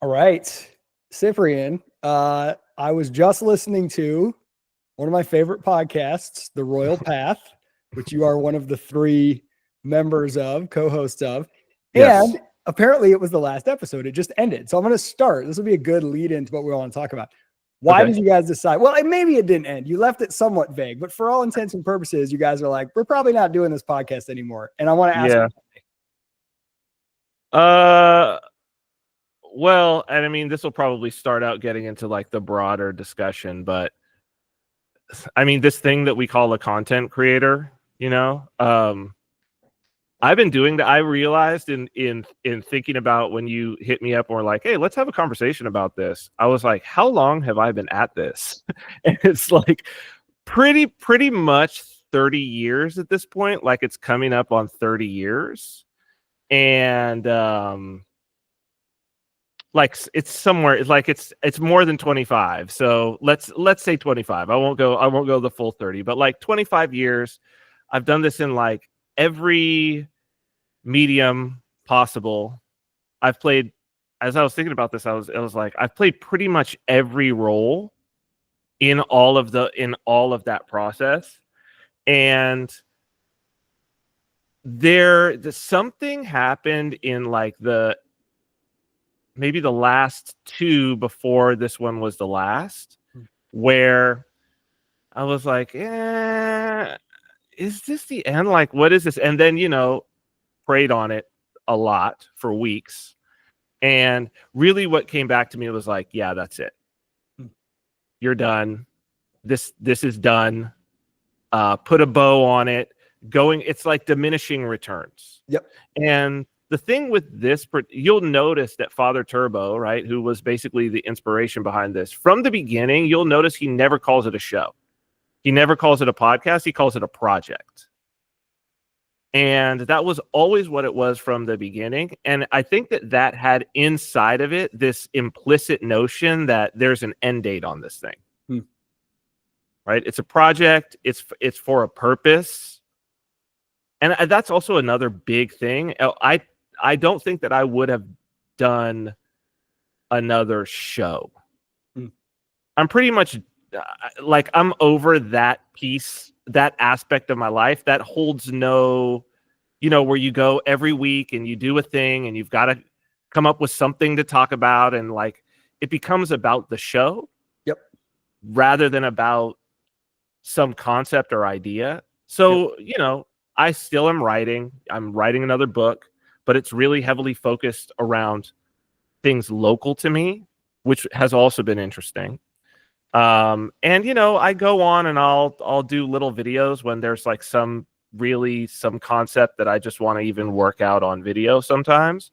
All right, Cyprian. I was just listening to one of my favorite podcasts, The Royal Path, which you are one of the three members of, co-hosts of. Yes. And apparently it was the last episode. It just ended. So I'm going to start. This will be a good lead into what we want to talk about. Why did you guys decide? Well, maybe it didn't end. You left it somewhat vague, but for all intents and purposes, you guys are like, we're probably not doing this podcast anymore. And I want to ask. Well, and I mean, this will probably start out getting into like the broader discussion, but I mean, this thing that we call a content creator, I've been doing that. I realized in thinking about when you hit me up or like, hey, let's have a conversation about this. I was like, how long have I been at this? And it's like pretty much 30 years at this point. Like it's coming up on 30 years. And like it's somewhere, it's like it's more than 25. So let's say 25. I won't go the full 30, but like 25 years. I've done this in like every medium possible. I've played, as I was thinking about this, I was like, I've played pretty much every role in all of that process. And something happened in like maybe the last two before this one was the last, where I was like, is this the end? Like, what is this? And then, prayed on it a lot for weeks. And really what came back to me was like, yeah, that's it. You're done. This is done. Put a bow on it. It's like diminishing returns. Yep. And the thing with this, you'll notice that Father Turbo, right, who was basically the inspiration behind this, from the beginning, you'll notice he never calls it a show. He never calls it a podcast. He calls it a project. And that was always what it was from the beginning. And I think that had inside of it this implicit notion that there's an end date on this thing. Right? It's a project. It's for a purpose. And that's also another big thing. I don't think that I would have done another show. I'm pretty much like, I'm over that piece, that aspect of my life that holds no, where you go every week and you do a thing and you've got to come up with something to talk about. And like, it becomes about the show. Yep. Rather than about some concept or idea. So, I still am writing. I'm writing another book, but it's really heavily focused around things local to me, which has also been interesting. And I go on and I'll do little videos when there's like some concept that I just want to even work out on video sometimes.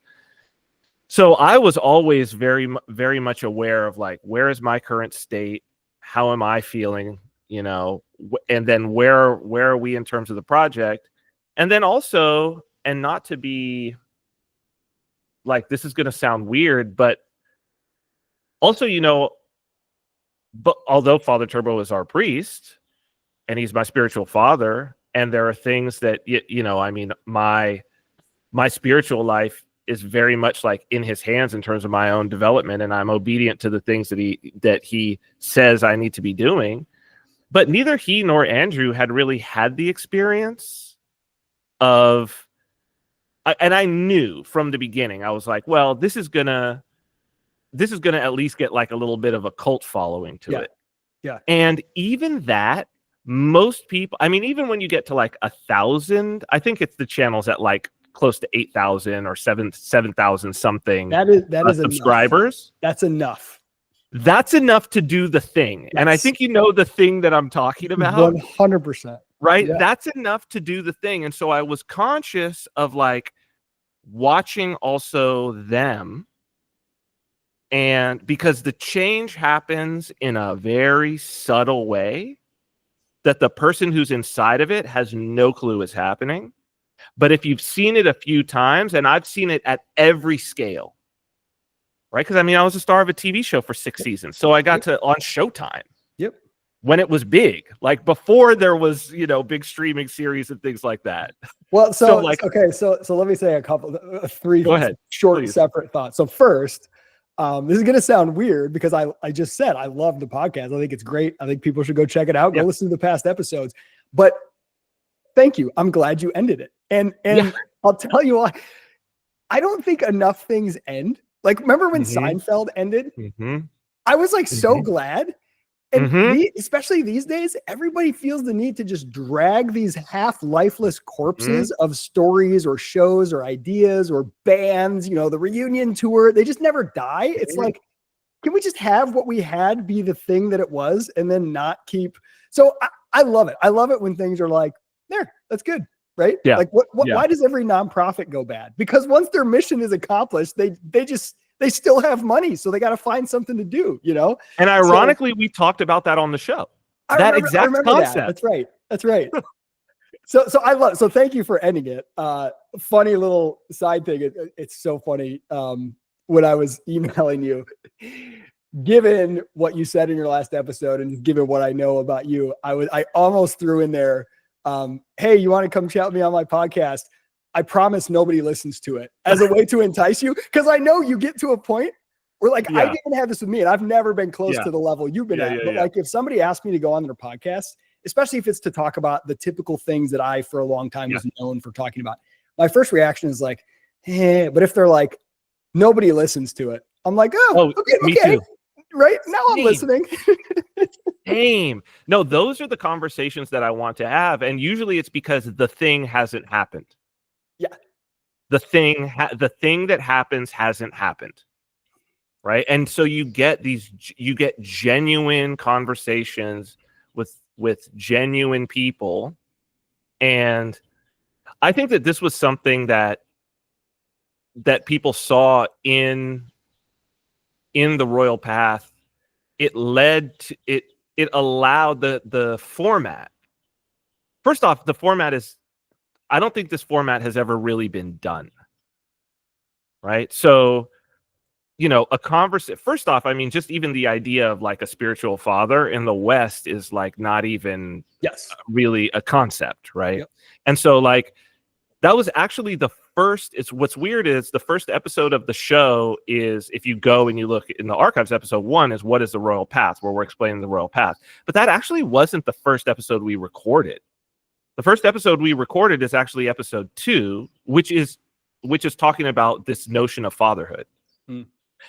So I was always very, very much aware of like, where is my current state? How am I feeling? And then where are we in terms of the project? And then also, and not to be like, this is going to sound weird, but also, but although Father Turbo is our priest and he's my spiritual father, and there are things that, I mean, my spiritual life is very much like in his hands in terms of my own development. And I'm obedient to the things that he says I need to be doing. But neither he nor Andrew had really had the experience of, and I knew from the beginning, I was like, well, this is gonna at least get like a little bit of a cult following to it. Yeah. And even that, most people, I mean, even when you get to like 1,000, I think it's the channels at like close to 8,000 or 7,000 something. That is subscribers. Enough. That's enough. That's enough to do the thing. Yes. And I think the thing that I'm talking about. 100%. Right? Yeah. That's enough to do the thing. And so I was conscious of like watching also them. And because the change happens in a very subtle way that the person who's inside of it has no clue is happening. But if you've seen it a few times, and I've seen it at every scale, right? Because I mean, I was a star of a TV show for 6 seasons. So I got to on Showtime. Yep. When it was big, like before there was, big streaming series and things like that. Well, so let me say three Go ahead. short Please. separate thoughts. So first, This is going to sound weird because I just said I love the podcast. I think it's great. I think people should go check it out. Go listen to the past episodes. But thank you. I'm glad you ended it. And I'll tell you why. I don't think enough things end. Like, remember when Seinfeld ended? I was like so glad. And especially these days, everybody feels the need to just drag these half lifeless corpses of stories or shows or ideas or bands, the reunion tour. They just never die. It's like, can we just have what we had be the thing that it was and then not keep? So I love it. I love it when things are like, there, that's good. Right? Yeah. Like why does every nonprofit go bad? Because once their mission is accomplished, they still have money. So they got to find something to do, And ironically, we talked about that on the show. That exact concept. That's right. So thank you for ending it. Funny little side thing. It's so funny. When I was emailing you, given what you said in your last episode and given what I know about you, I almost threw in there, hey, you want to come chat with me on my podcast? I promise nobody listens to it, as a way to entice you. Because I know you get to a point where I didn't have this with me, and I've never been close to the level you've been at. But like, if somebody asked me to go on their podcast, especially if it's to talk about the typical things that I, for a long time, was known for talking about, my first reaction is like, but if they're like, nobody listens to it, I'm like, okay, me too. Right now I'm listening. Same. No, those are the conversations that I want to have. And usually it's because the thing hasn't happened. Yeah. The thing that happens hasn't happened. Right. And so you get genuine conversations with genuine people. And I think that this was something that people saw in the royal path. It led to it allowed the format. First off, the format is, I don't think this format has ever really been done. Right. So, a conversation, first off, I mean, just even the idea of like a spiritual father in the West is like not even really a concept. Right. Yep. And so like, that was actually the first. What's weird is the first episode of the show is, if you go and you look in the archives, episode 1 is what is the royal path, where we're explaining the royal path. But that actually wasn't the first episode we recorded. The first episode we recorded is actually episode 2, which is talking about this notion of fatherhood. And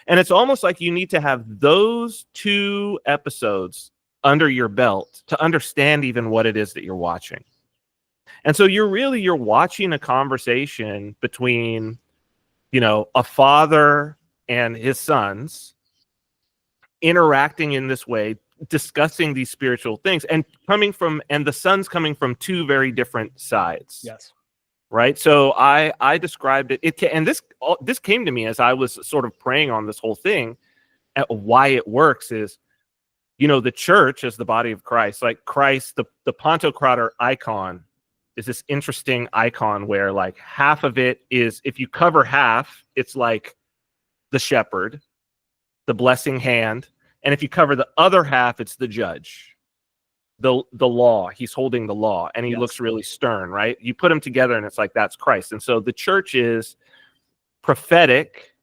it's almost like you need to have those 2 episodes under your belt to understand even what it is that you're watching. And so you're watching a conversation between, a father and his sons interacting in this way, discussing these spiritual things, and the sons coming from 2 very different sides. Yes. Right. So I described it. And this came to me as I was sort of praying on this whole thing. Why it works is, the church as the body of Christ, like Christ, the Pantocrator icon is this interesting icon where like half of it is, if you cover half, it's like the shepherd, the blessing hand. And if you cover the other half, it's the judge, the law. He's holding the law, and he looks really stern, right? You put them together and it's like, that's Christ. And so the church is prophetic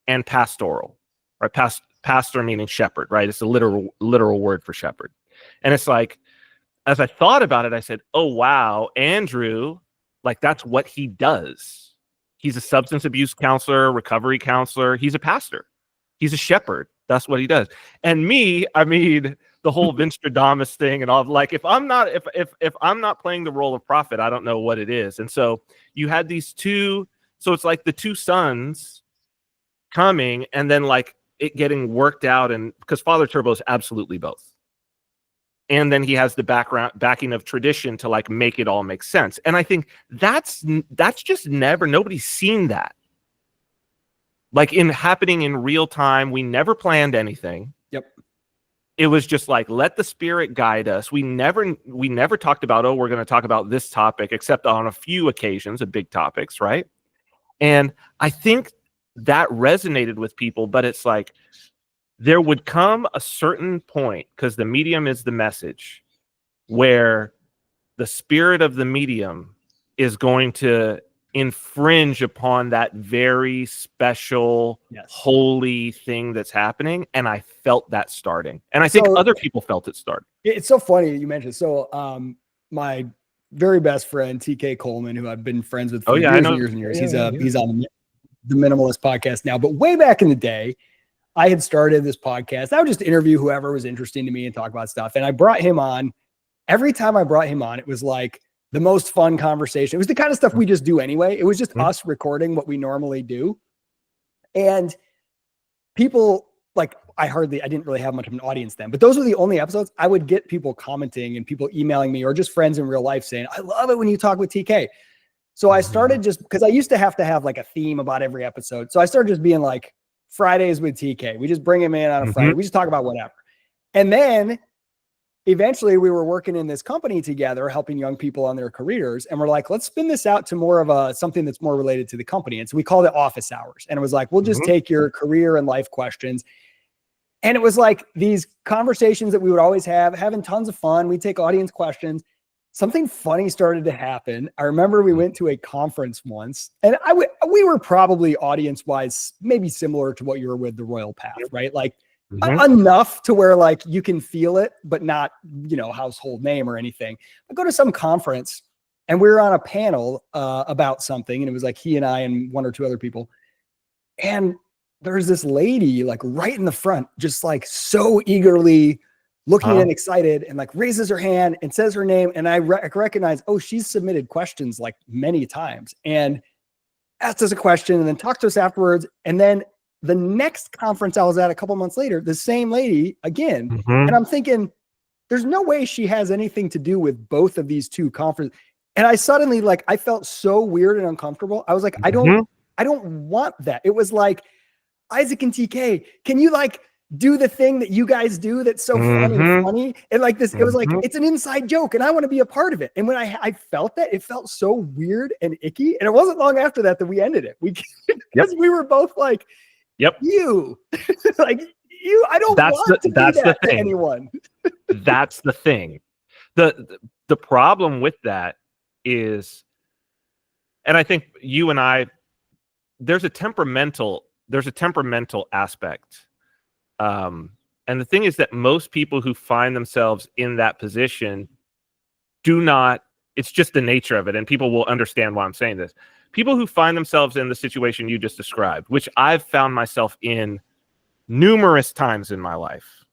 and pastoral, right? Pastor meaning shepherd, right? It's a literal word for shepherd. And it's like, as I thought about it, I said, oh, wow, Andrew, like that's what he does. He's a substance abuse counselor, recovery counselor. He's a pastor. He's a shepherd. That's what he does. And me, I mean, the whole Vince Stradamus thing and all, like, if I'm not playing the role of prophet, I don't know what it is. And so you had these 2, so it's like the 2 sons coming and then like it getting worked out, and because Father Turbo is absolutely both. And then he has the backing of tradition to like make it all make sense. And I think that's just nobody's seen that. Like happening in real time. We never planned anything. Yep. It was just like, let the Spirit guide us. We never talked about, we're going to talk about this topic, except on a few occasions of big topics, right? And I think that resonated with people, but it's like, there would come a certain point, because the medium is the message, where the spirit of the medium is going to infringe upon that very special, holy thing that's happening. And I felt that starting. And I think other people felt it start. It's so funny you mentioned. So my very best friend, TK Coleman, who I've been friends with for years and years and years. He's on the Minimalist podcast now. But way back in the day, I had started this podcast. I would just interview whoever was interesting to me and talk about stuff. And I brought him on. Every time I brought him on, it was like the most fun conversation. It was the kind of stuff we just do anyway. It was just us recording what we normally do. And people, like, I didn't really have much of an audience then, but those were the only episodes I would get people commenting and people emailing me or just friends in real life saying, I love it when you talk with TK. So I started just because I used to have like a theme about every episode. So I started just being like, Fridays with TK. We just bring him in on a Friday. We just talk about whatever. And then eventually we were working in this company together, helping young people on their careers. And we're like, let's spin this out to more of something that's more related to the company. And so we called it office hours. And it was like, we'll just take your career and life questions. And it was like these conversations that we would always have, having tons of fun. We take audience questions. Something funny started to happen. I remember we went to a conference once, and we were probably audience-wise maybe similar to what you were with the Royal Path, right? Like enough to where like you can feel it, but not, household name or anything. I go to some conference, and we were on a panel about something, and it was like he and I and one or two other people. And there's this lady like right in the front, just like so eagerly looking and excited, and like raises her hand and says her name. And I recognize, she's submitted questions like many times and asked us a question and then talked to us afterwards. And then the next conference I was at a couple months later, the same lady again. And I'm thinking, there's no way she has anything to do with both of these two conferences. And I suddenly I felt so weird and uncomfortable. I was like, I don't want that. It was like, Isaac and TK, can you do the thing that you guys do that's so fun and funny? And like this, it was like, it's an inside joke and I want to be a part of it. And when I felt that, it felt so weird and icky. And it wasn't long after that we ended it. Because we were both like, you, I don't want to do that to anyone. That's the thing. The problem with that is, and I think you and I, there's a temperamental aspect. And the thing is that most people who find themselves in that position do not, it's just the nature of it. And people will understand why I'm saying this. People who find themselves in the situation you just described, which I've found myself in numerous times in my life,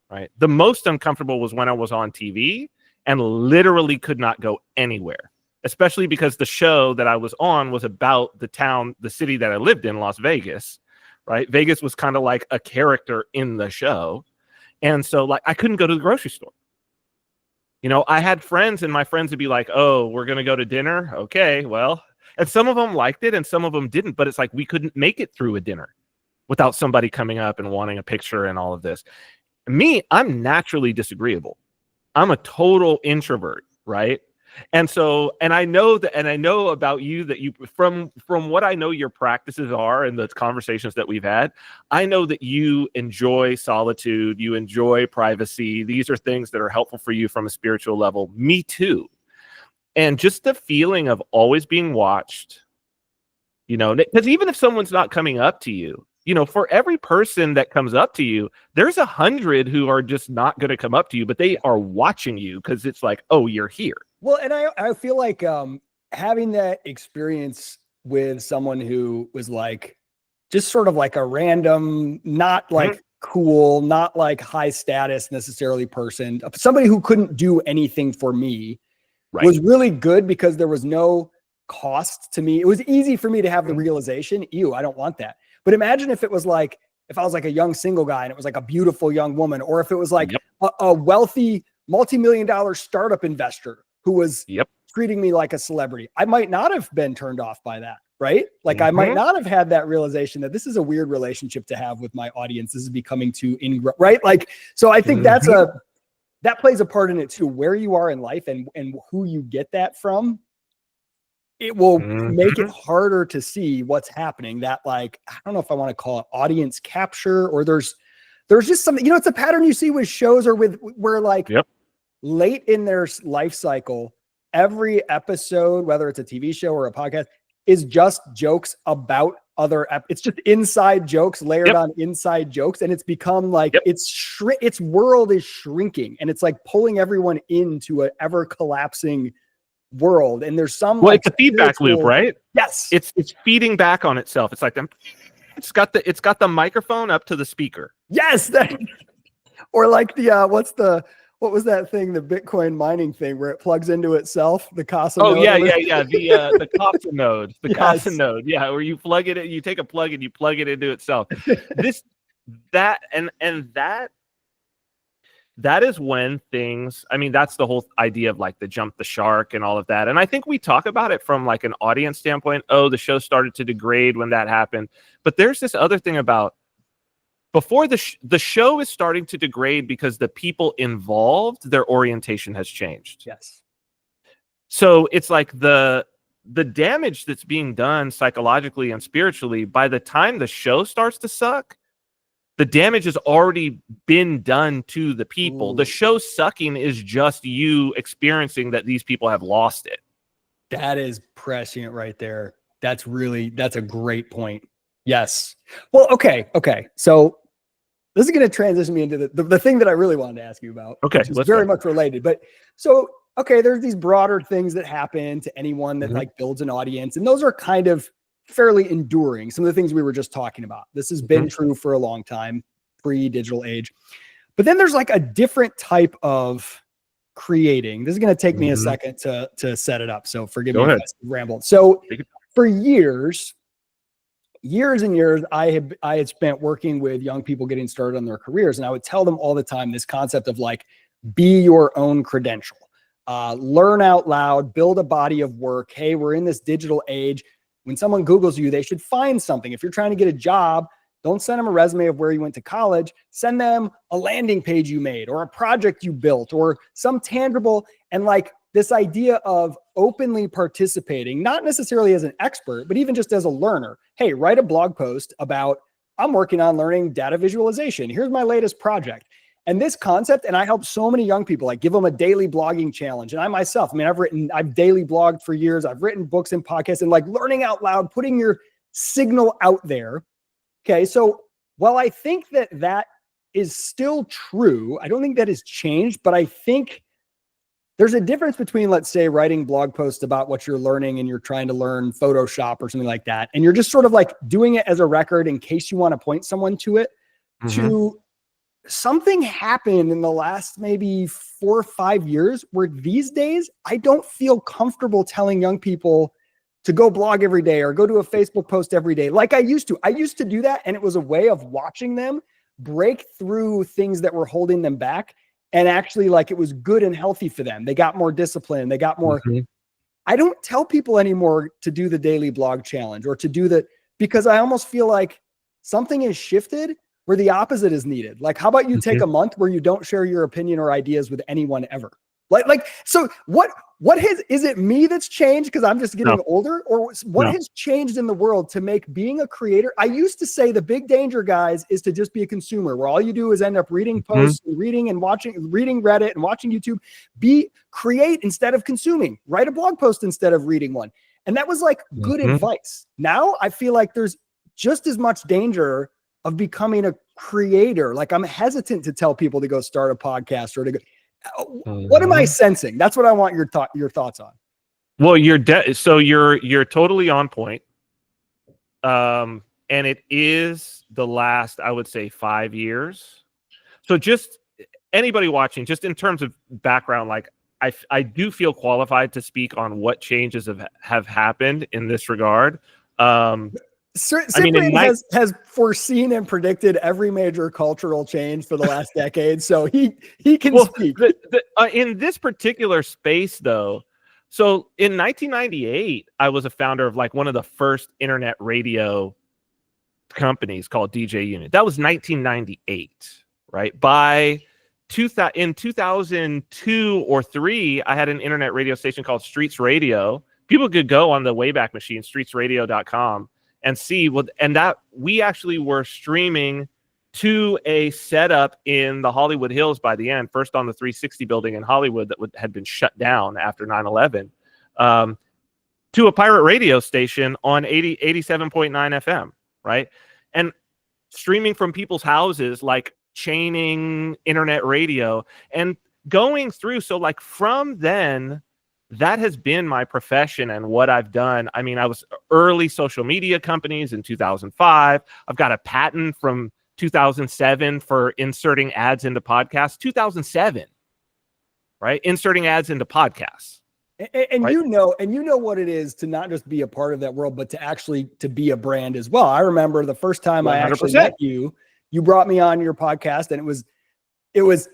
right? The most uncomfortable was when I was on TV and literally could not go anywhere, especially because the show that I was on was about the city that I lived in, Las Vegas. Right. Vegas was kind of like a character in the show. And so I couldn't go to the grocery store. I had friends and my friends would be like, oh, we're going to go to dinner. Okay, well, and some of them liked it and some of them didn't. But it's like we couldn't make it through a dinner without somebody coming up and wanting a picture and all of this. Me, I'm naturally disagreeable. I'm a total introvert. Right. And so, and I know about you that you, from what I know your practices are and the conversations that we've had, I know that you enjoy solitude, you enjoy privacy. These are things that are helpful for you from a spiritual level. Me too. And just the feeling of always being watched, because even if someone's not coming up to you, for every person that comes up to you, there's 100 who are just not going to come up to you, but they are watching you because it's like, oh, you're here. Well, and I feel like having that experience with someone who was like, just sort of like a random, not like cool, not like high status necessarily person, somebody who couldn't do anything for me was really good because there was no cost to me. It was easy for me to have the realization, I don't want that. But imagine if it was like, if I was like a young single guy and it was like a beautiful young woman, or if it was like a wealthy multi-million-dollar startup investor who was treating me like a celebrity. I might not have been turned off by that, right? Like I might not have had that realization that this is a weird relationship to have with my audience. This is becoming too right? Like, so I think that plays a part in it too, where you are in life and who you get that from. It will make it harder to see what's happening. That I don't know if I want to call it audience capture, or there's just something, it's a pattern you see with shows or where late in their life cycle, every episode, whether it's a TV show or a podcast, is just jokes about it's just inside jokes layered on inside jokes. And it's become like, its world is shrinking, and it's like pulling everyone into an ever collapsing world. And there's some, well, like, it's a feedback loop, right? Yes. It's feeding back on itself. It's like it's got the microphone up to the speaker. Yes. Or like what was that thing, the Bitcoin mining thing where it plugs into itself, the Casa node? Yeah. The Casa node. The Casa node. Yeah, where you plug it in, you take a plug and you plug it into itself. That is when things, I mean, that's the whole idea of like the jump the shark and all of that. And I think we talk about it from like an audience standpoint. Oh, the show started to degrade when that happened. But there's this other thing about before the show is starting to degrade because the people involved, their orientation has changed. Yes. So it's like the damage that's being done psychologically and spiritually, by the time the show starts to suck, the damage has already been done to the people. Ooh. The show sucking is just you experiencing that these people have lost it. That is prescient right there. That's a great point. Yes. Well, okay. So this is going to transition me into the thing that I really wanted to ask you about. Okay. Which is very much related. But so, okay, there's these broader things that happen to anyone that like builds an audience. And those are kind of fairly enduring. Some of the things we were just talking about. This has been true for a long time, pre-digital age. But then there's like a different type of creating. This is going to take me a second to set it up. So forgive me if I rambled. So for years and years, I had spent working with young people getting started on their careers. And I would tell them all the time this concept of like, be your own credential, learn out loud, build a body of work. Hey, we're in this digital age. When someone Googles you, they should find something. If you're trying to get a job, don't send them a resume of where you went to college. Send them a landing page you made or a project you built or some tangible. And like this idea of openly participating, not necessarily as an expert, but even just as a learner. Hey, write a blog post about, I'm working on learning data visualization. Here's my latest project. And this concept, and I help so many young people, like give them a daily blogging challenge. And I myself, I mean, I've daily blogged for years. I've written books and podcasts, and like learning out loud, putting your signal out there. Okay. So while I think that is still true, I don't think that has changed, but I think there's a difference between, let's say, writing blog posts about what you're learning and you're trying to learn Photoshop or something like that. And you're just sort of like doing it as a record in case you want to point someone to it, to something happened in the last maybe 4 or 5 years where these days I don't feel comfortable telling young people to go blog every day or go to a Facebook post every day. Like I used to do that. And it was a way of watching them break through things that were holding them back. And actually, like, it was good and healthy for them. They got more discipline. They got more. I don't tell people anymore to do the daily blog challenge or to do because I almost feel like something has shifted where the opposite is needed. Like, how about you take a month where you don't share your opinion or ideas with anyone ever? So is it me that's changed because I'm just getting older, or what has changed in the world to make being a creator? I used to say the big danger, guys, is to just be a consumer where all you do is end up reading posts and reading Reddit and watching YouTube. Create instead of consuming, write a blog post instead of reading one. And that was like good advice. Now I feel like there's just as much danger of becoming a creator. Like I'm hesitant to tell people to go start a podcast or to go. What am I sensing? That's what I want your thoughts on. Well, so you're totally on point. And it is the last, I would say, 5 years. So just anybody watching, just in terms of background, like I do feel qualified to speak on what changes have happened in this regard. Cyprian has foreseen and predicted every major cultural change for the last decade, so he can speak. In this particular space, though, so in 1998, I was a founder of like one of the first internet radio companies called DJ Unit. That was 1998, right? By 2002 or 3, I had an internet radio station called Streets Radio. People could go on the Wayback Machine, streetsradio.com. and see and that we actually were streaming to a setup in the Hollywood Hills by the end, first on the 360 building in Hollywood that had been shut down after 9/11. to a pirate radio station on 87.9 FM, right? And streaming from people's houses, like chaining internet radio and going through. So like from then, that has been my profession and what I've done. I mean, I was early social media companies in 2005. I've got a patent from 2007 for inserting ads into podcasts. 2007, right? Inserting ads into podcasts. And right? you know what it is to not just be a part of that world, but to be a brand as well. I remember the first time 100%. I actually met you, you brought me on your podcast, and it was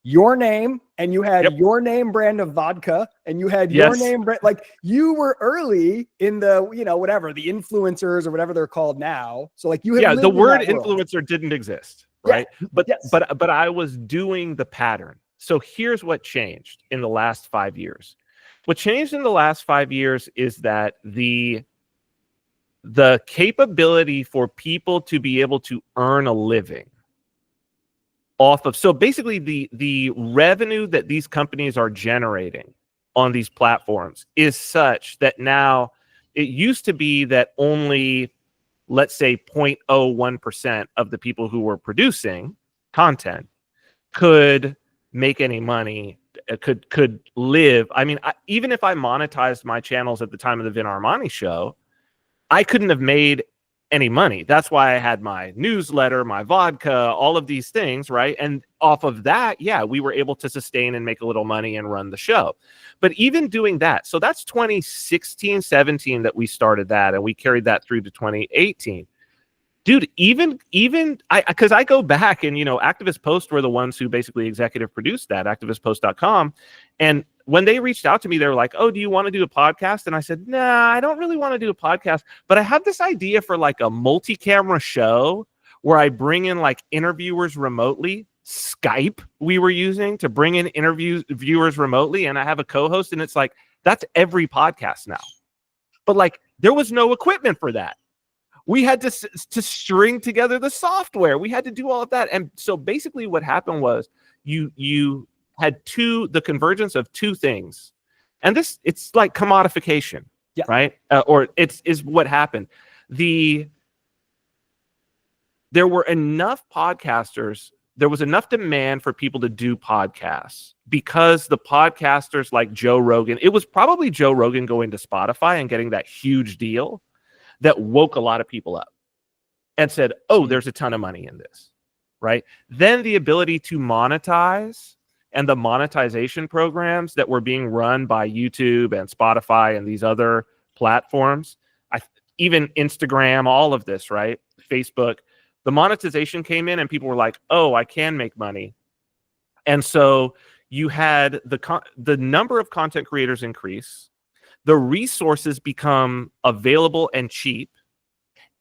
your name, and you had your name brand of vodka, and you had your name brand, like you were early in the, whatever, the influencers or whatever they're called now. So like you had the word influencer didn't exist, right? Yeah. But I was doing the pattern. So here's what changed in the last 5 years. What changed in the last 5 years is that the capability for people to be able to earn a living off of, so basically the revenue that these companies are generating on these platforms is such that now it used to be that only, let's say, 0.01% of the people who were producing content could make any money, could live. I mean, even if I monetized my channels at the time of the Vin Armani show, I couldn't have made any money. That's why I had my newsletter, my vodka, all of these things, right? And off of that, we were able to sustain and make a little money and run the show. But even doing that, so that's 2016, 17 that we started that, and we carried that through to 2018. Dude, even because I go back and, Activist Post were the ones who basically executive produced that, activistpost.com. And when they reached out to me, they were like, oh, do you want to do a podcast? And I said, nah, I don't really want to do a podcast, but I have this idea for like a multi-camera show where I bring in like interviewers remotely. Skype we were using to bring in viewers remotely. And I have a co-host, and it's like, that's every podcast now. But like, there was no equipment for that. We had to string together the software. We had to do all of that. And so basically what happened was you had the convergence of two things. And it's like commodification, right? Or is what happened. There were enough podcasters. There was enough demand for people to do podcasts because the podcasters like Joe Rogan, it was probably Joe Rogan going to Spotify and getting that huge deal that woke a lot of people up and said, oh, there's a ton of money in this, right? Then the ability to monetize and the monetization programs that were being run by YouTube and Spotify and these other platforms, even Instagram, all of this, right? Facebook, the monetization came in and people were like, oh, I can make money. And so you had the number of content creators increase, the resources become available and cheap,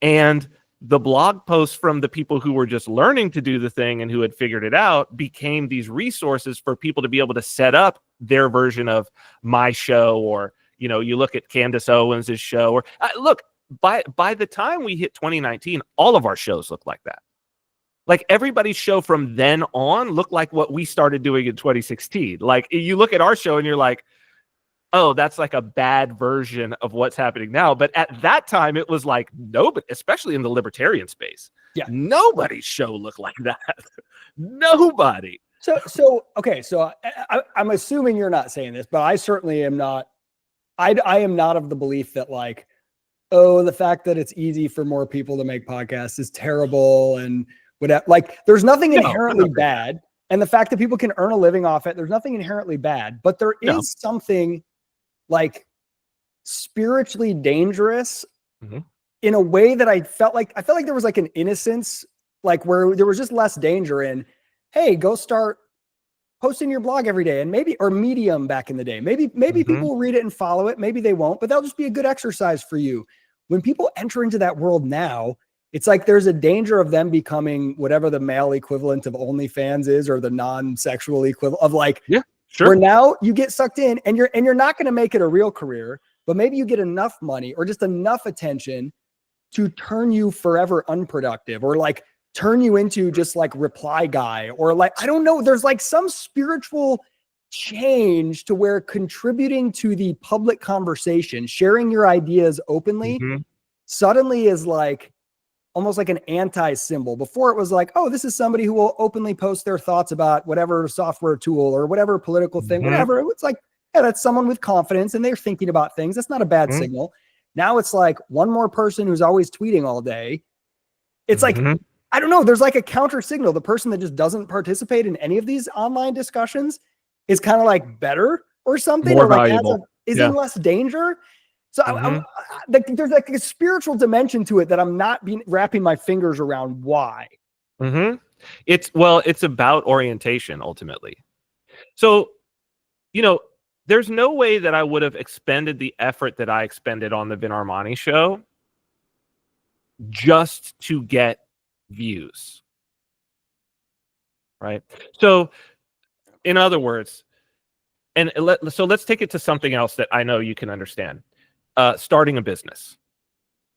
and the blog posts from the people who were just learning to do the thing and who had figured it out became these resources for people to be able to set up their version of my show, or, you look at Candace Owens' show, or look, by the time we hit 2019, all of our shows look like that. Like everybody's show from then on looked like what we started doing in 2016. Like you look at our show and you're like, oh, that's like a bad version of what's happening now. But at that time, it was like nobody, especially in the libertarian space. Nobody's show looked like that. Nobody. So okay. So I'm assuming you're not saying this, but I certainly am not. I am not of the belief that like, oh, the fact that it's easy for more people to make podcasts is terrible and whatever. Like, there's nothing inherently bad. And the fact that people can earn a living off it, there's nothing inherently bad. But there is something like spiritually dangerous in a way that I felt like there was like an innocence, like where there was just less danger in, hey, go start posting your blog every day, and or Medium back in the day. Maybe people will read it and follow it. Maybe they won't, but that'll just be a good exercise for you. When people enter into that world now, it's like there's a danger of them becoming whatever the male equivalent of OnlyFans is, or the non-sexual equivalent of like, where now you get sucked in and you're not going to make it a real career, but maybe you get enough money or just enough attention to turn you forever unproductive, or like turn you into just like reply guy, or like, I don't know, there's like some spiritual change to where contributing to the public conversation, sharing your ideas openly, suddenly is like almost like an anti-symbol. Before it was like, oh, this is somebody who will openly post their thoughts about whatever software tool or whatever political thing, whatever. It's like, yeah, that's someone with confidence and they're thinking about things. That's not a bad signal. Now it's like one more person who's always tweeting all day. It's like, I don't know. There's like a counter signal. The person that just doesn't participate in any of these online discussions is kind of like better or something, more or like valuable. Is in less danger. So there's like a spiritual dimension to it that I'm not wrapping my fingers around. Why? It's about orientation ultimately. So, there's no way that I would have expended the effort that I expended on the Vin Armani show just to get views. Right. So, in other words, so let's take it to something else that I know you can understand. Starting a business,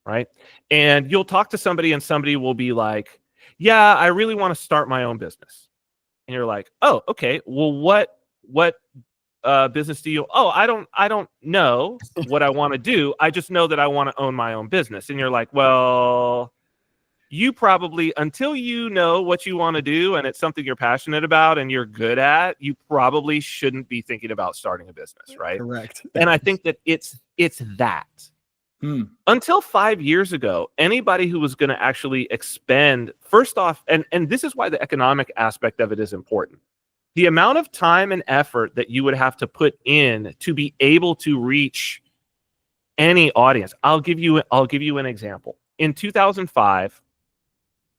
right? And you'll talk to somebody and somebody will be like, yeah, I really want to start my own business. And you're like, oh, okay. Well, what business do you? Oh, I don't know what I want to do. I just know that I want to own my own business. And you're like, well, you probably, until you know what you want to do and it's something you're passionate about and you're good at, you probably shouldn't be thinking about starting a business, right? Correct. And I think that it's that. Until 5 years ago, anybody who was going to actually expend, first off, and this is why the economic aspect of it is important. The amount of time and effort that you would have to put in to be able to reach any audience. I'll give you an example. In 2005,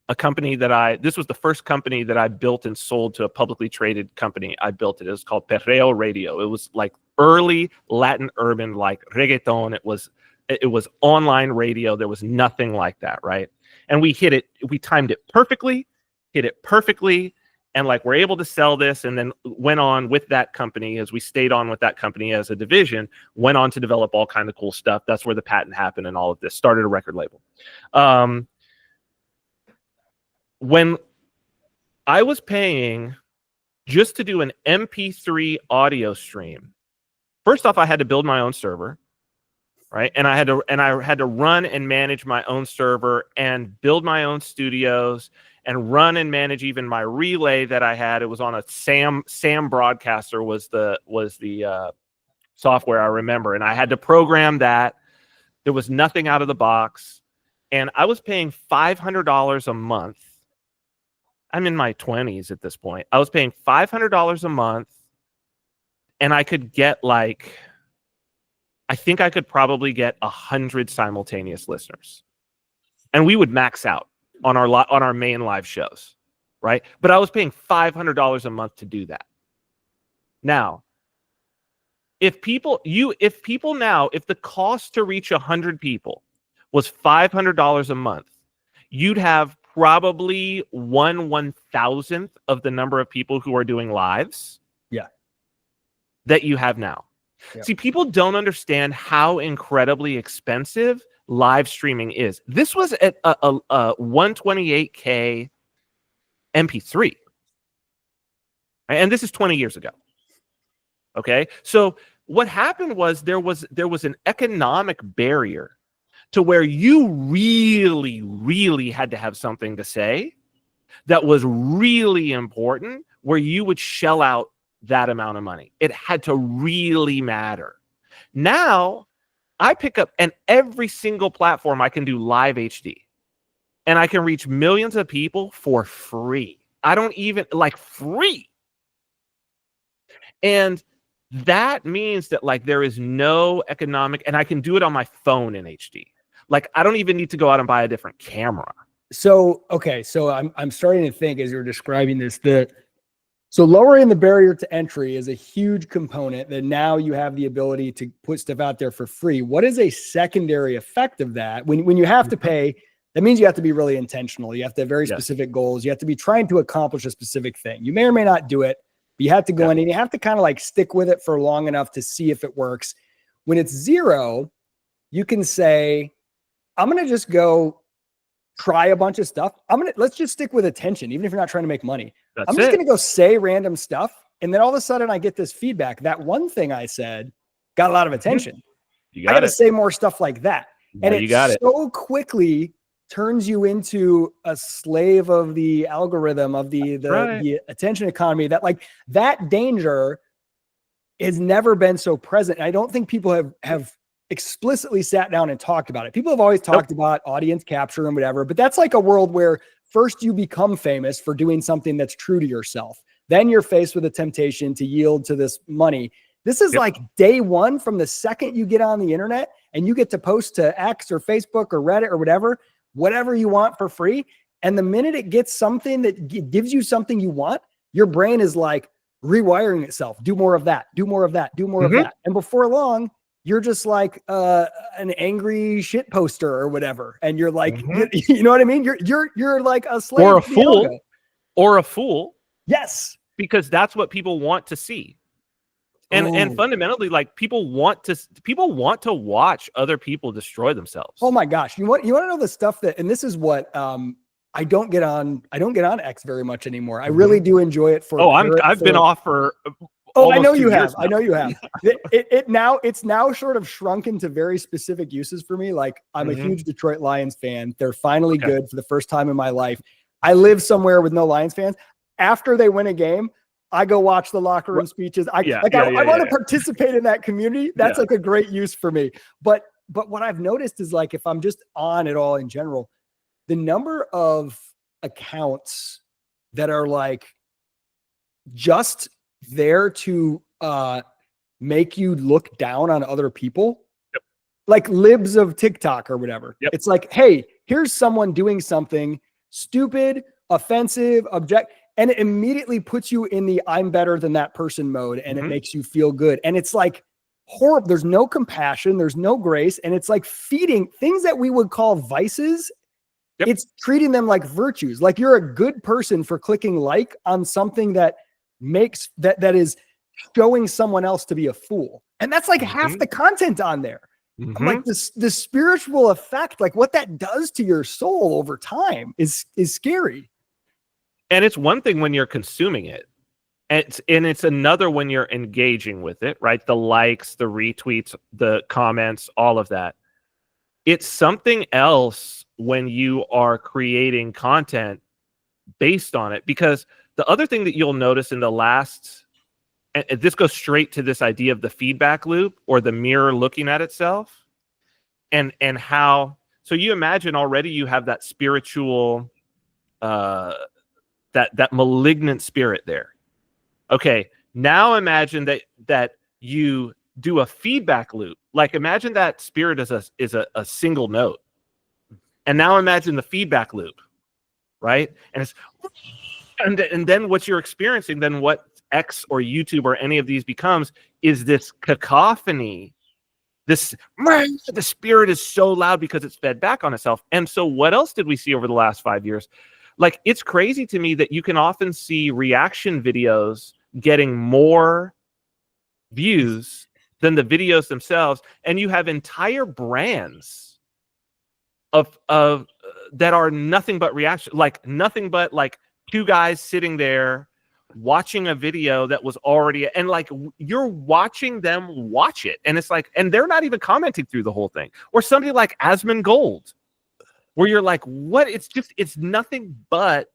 this was the first company that I built and sold to a publicly traded company. I built it. It was called Perreo Radio. It was like early Latin urban, like reggaeton. It was online radio. There was nothing like that, right? And we timed it perfectly, and like we're able to sell this, and then went on with that company as we stayed on with that company as a division, went on to develop all kind of cool stuff. That's where the patent happened and all of this. Started a record label. When I was paying just to do an MP3 audio stream, first off, I had to build my own server, right? And I had to run and manage my own server and build my own studios and run and manage even my relay that I had. It was on a Sam Broadcaster was the software I remember, and I had to program that. There was nothing out of the box, and I was paying $500 a month. I'm in my 20s at this point. I was paying $500 a month, and I could get I think I could probably get 100 simultaneous listeners, and we would max out on our main live shows, right? But I was paying $500 a month to do that. Now, if the cost to reach 100 people was $500 a month, you'd have probably 1/1000th of the number of people who are doing lives that you have now. See, people don't understand how incredibly expensive live streaming is. This was at a 128K MP3. And this is 20 years ago. Okay? So what happened was there was an economic barrier to where you really, really had to have something to say that was really important, where you would shell out that amount of money. It had to really matter. Now, I pick up, and every single platform I can do live HD, and I can reach millions of people for free. I don't even free. And that means that there is no economic, and I can do it on my phone in HD. I don't even need to go out and buy a different camera. So, okay. So I'm starting to think as you're describing this, so lowering the barrier to entry is a huge component that now you have the ability to put stuff out there for free. What is a secondary effect of that? When you have to pay, that means you have to be really intentional. You have to have very specific goals. You have to be trying to accomplish a specific thing. You may or may not do it, but you have to go in and you have to kind of stick with it for long enough to see if it works. When it's zero, you can say, I'm going to just go try a bunch of stuff. Let's just stick with attention, even if you're not trying to make money. I'm just going to go say random stuff And then all of a sudden I get this feedback. That one thing I said got a lot of attention. I got to say more stuff like that. And it so quickly turns you into a slave of the algorithm, of the attention economy, that like that danger has never been so present. And I don't think people have explicitly sat down and talked about it. People have always talked about audience capture and whatever, but that's like a world where first you become famous for doing something that's true to yourself. Then you're faced with a temptation to yield to this money. This is like day one from the second you get on the internet and you get to post to X or Facebook or Reddit or whatever you want for free. And the minute it gets something that gives you something you want, your brain is like rewiring itself. Do more of that, do more of that, do more of that. And before long, you're just like an angry shit poster or whatever. And you're like, you know what I mean? You're like a slave or a fool or a fool. Yes. Because that's what people want to see. And fundamentally, like people want to watch other people destroy themselves. Oh my gosh. You want to know the stuff that, and this is what I don't get on X very much anymore. I really do enjoy it for. I've been off for. I know you have. I know you have. It's now sort of shrunk into very specific uses for me. Like I'm a huge Detroit Lions fan. They're finally good for the first time in my life. I live somewhere with no Lions fans. After they win a game, I go watch the locker room speeches. I want to participate in that community. That's like a great use for me. But what I've noticed is like, if I'm just on at all in general, the number of accounts that are like just there to make you look down on other people, like libs of TikTok or whatever. It's like, hey, here's someone doing something stupid, offensive, and it immediately puts you in the I'm better than that person mode, and it makes you feel good. And it's like horrible. There's no compassion. There's no grace. And it's like feeding things that we would call vices. It's treating them like virtues. Like you're a good person for clicking like on something that makes that is showing someone else to be a fool. And that's like half the content on there. I'm like the spiritual effect, like what that does to your soul over time is scary. And it's one thing when you're consuming it. And it's another when you're engaging with it, right? The likes, the retweets, the comments, all of that. It's something else when you are creating content based on it. Because the other thing that you'll notice in the last, and this goes straight to this idea of the feedback loop or the mirror looking at itself, and how, so you imagine already you have that spiritual, that malignant spirit there. Okay, now imagine that you do a feedback loop. Like imagine that spirit is a single note. And now imagine the feedback loop, right? And then what you're experiencing, then what X or YouTube or any of these becomes is this cacophony. The spirit is so loud because it's fed back on itself. And so what else did we see over the last 5 years? Like, it's crazy to me that you can often see reaction videos getting more views than the videos themselves. And you have entire brands of that are nothing but reaction, like nothing but like two guys sitting there watching a video that was already, and like you're watching them watch it. And it's like, and they're not even commenting through the whole thing. Or somebody like Asmongold, where you're like, what? It's nothing but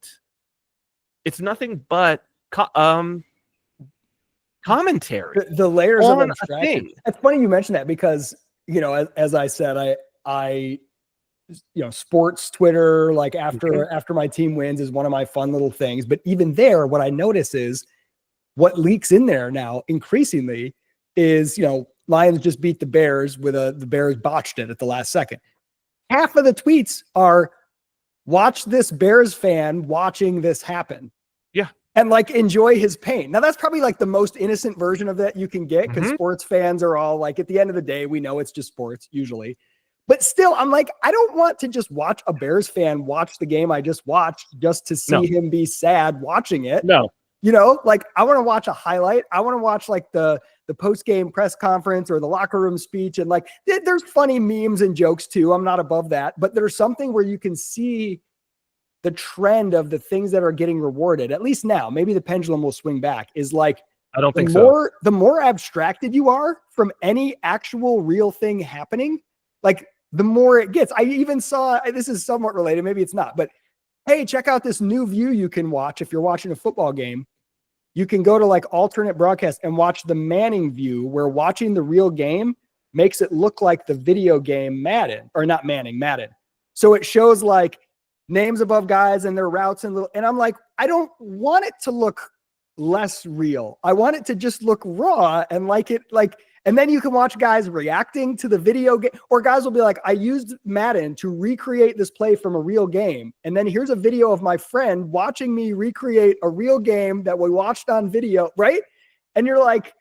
commentary. The layers of abstraction. It's funny you mentioned that because, you know, as I said, I you know, sports Twitter, like after my team wins is one of my fun little things. But even there, what I notice is what leaks in there now increasingly is, you know, Lions just beat the Bears with the Bears botched it at the last second. Half of the tweets are watch this Bears fan watching this happen. Yeah. And like enjoy his pain. Now that's probably like the most innocent version of that you can get because sports fans are all like, at the end of the day, we know it's just sports usually. But still, I'm like, I don't want to just watch a Bears fan watch the game I just watched just to see him be sad watching it. No. You know, like I want to watch a highlight. I want to watch like the post-game press conference or the locker room speech. And like, there's funny memes and jokes too. I'm not above that. But there's something where you can see the trend of the things that are getting rewarded, at least now. Maybe the pendulum will swing back, is like I don't think so. The more abstracted you are from any actual real thing happening, like the more it gets. I even saw, this is somewhat related, maybe it's not, but hey, check out this new view you can watch if you're watching a football game. You can go to like alternate broadcast and watch the Manning view, where watching the real game makes it look like the video game Madden, or not Manning, Madden. So it shows like names above guys and their routes and I'm like, I don't want it to look less real. I want it to just look raw and and then you can watch guys reacting to the video game, or guys will be like, I used Madden to recreate this play from a real game. And then here's a video of my friend watching me recreate a real game that we watched on video. Right. And you're like,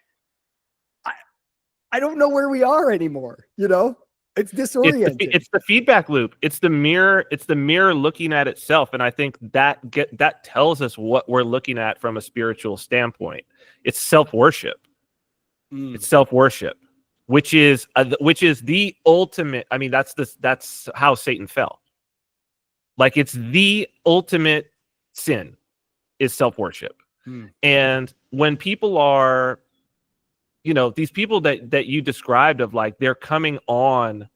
I don't know where we are anymore. It's disorienting. It's the feedback loop. It's the mirror looking at itself. And I think that tells us what we're looking at from a spiritual standpoint. It's self-worship. It's self-worship, which is the ultimate. I mean, that's how Satan fell. Like, it's the ultimate sin is self-worship. And when people are, these people that you described of like, they're coming on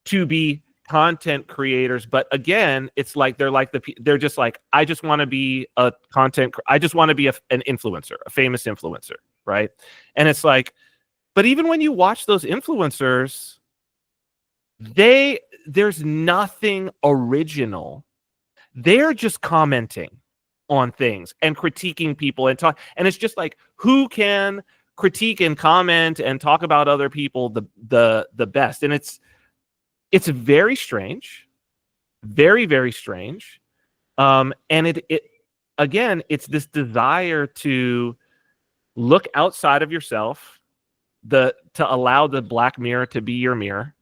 to be content creators, but again, it's like they're just like, I just want to be an influencer, a famous influencer, right? And it's like, but even when you watch those influencers, there's nothing original. They're just commenting on things and critiquing people and talk, and it's just like, who can critique and comment and talk about other people the best? And it's very strange, very, very strange. And it again, it's this desire to look outside of yourself, to allow the black mirror to be your mirror,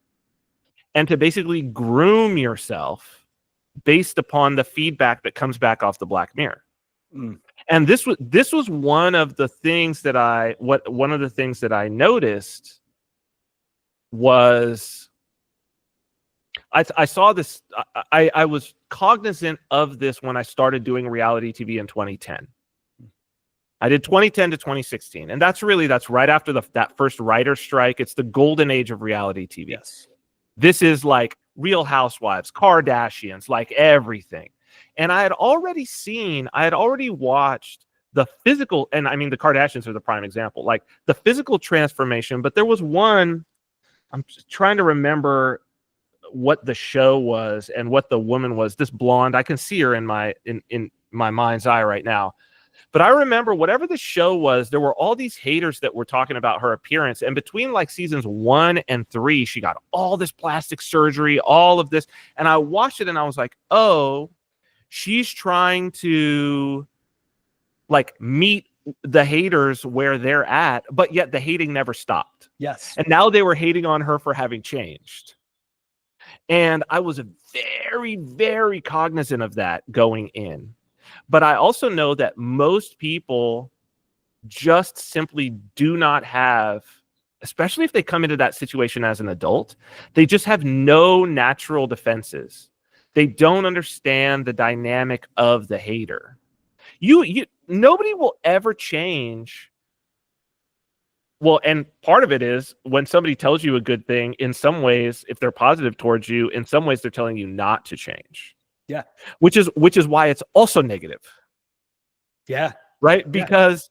and to basically groom yourself based upon the feedback that comes back off the black mirror. And this was one of the things that I noticed was I saw this. I was cognizant of this when I started doing reality TV in 2010. I did 2010 to 2016, and that's right after that first writer's strike. It's the golden age of reality TV. Yes. This is like Real Housewives, Kardashians, like everything. And I had already watched the physical, and I mean, the Kardashians are the prime example, like the physical transformation. But there was one, I'm just trying to remember what the show was and what the woman was, this blonde. I can see her in my mind's eye right now. But I remember whatever the show was, there were all these haters that were talking about her appearance. And between like seasons 1 and 3, she got all this plastic surgery, all of this. And I watched it and I was like, oh, she's trying to like meet the haters where they're at, but yet the hating never stopped. Yes. And now they were hating on her for having changed. And I was very, very cognizant of that going in. But I also know that most people just simply do not have, especially if they come into that situation as an adult, they just have no natural defenses. They don't understand the dynamic of the hater. Nobody will ever change. Well, and part of it is when somebody tells you a good thing, in some ways, if they're positive towards you, in some ways they're telling you not to change. Yeah. Which is why it's also negative. Yeah. Right? Because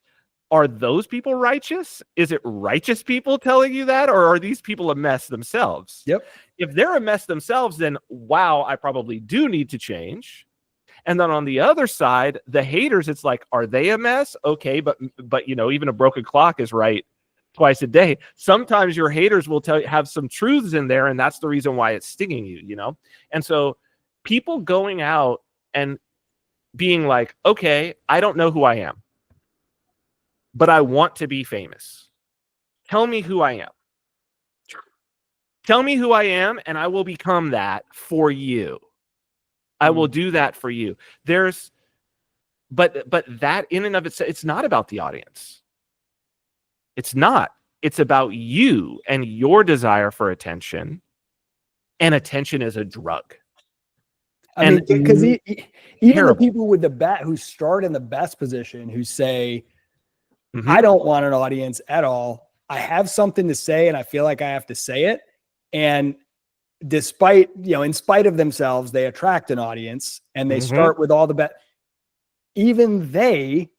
are those people righteous? Is it righteous people telling you that? Or are these people a mess themselves? Yep. If they're a mess themselves, then wow, I probably do need to change. And then on the other side, the haters, it's like, are they a mess? Okay, but even a broken clock is right twice a day. Sometimes your haters will have some truths in there, and that's the reason why it's stinging you, And so people going out and being like, okay, I don't know who I am, but I want to be famous. Tell me who I am. Tell me who I am, and I will become that for you. I will do that for you. But that in and of itself, it's not about the audience. It's not. It's about you and your desire for attention. And attention is a drug. I mean, because even the people with who start in the best position, who say, I don't want an audience at all. I have something to say and I feel like I have to say it. And despite, in spite of themselves, they attract an audience and they start with all the best. Even they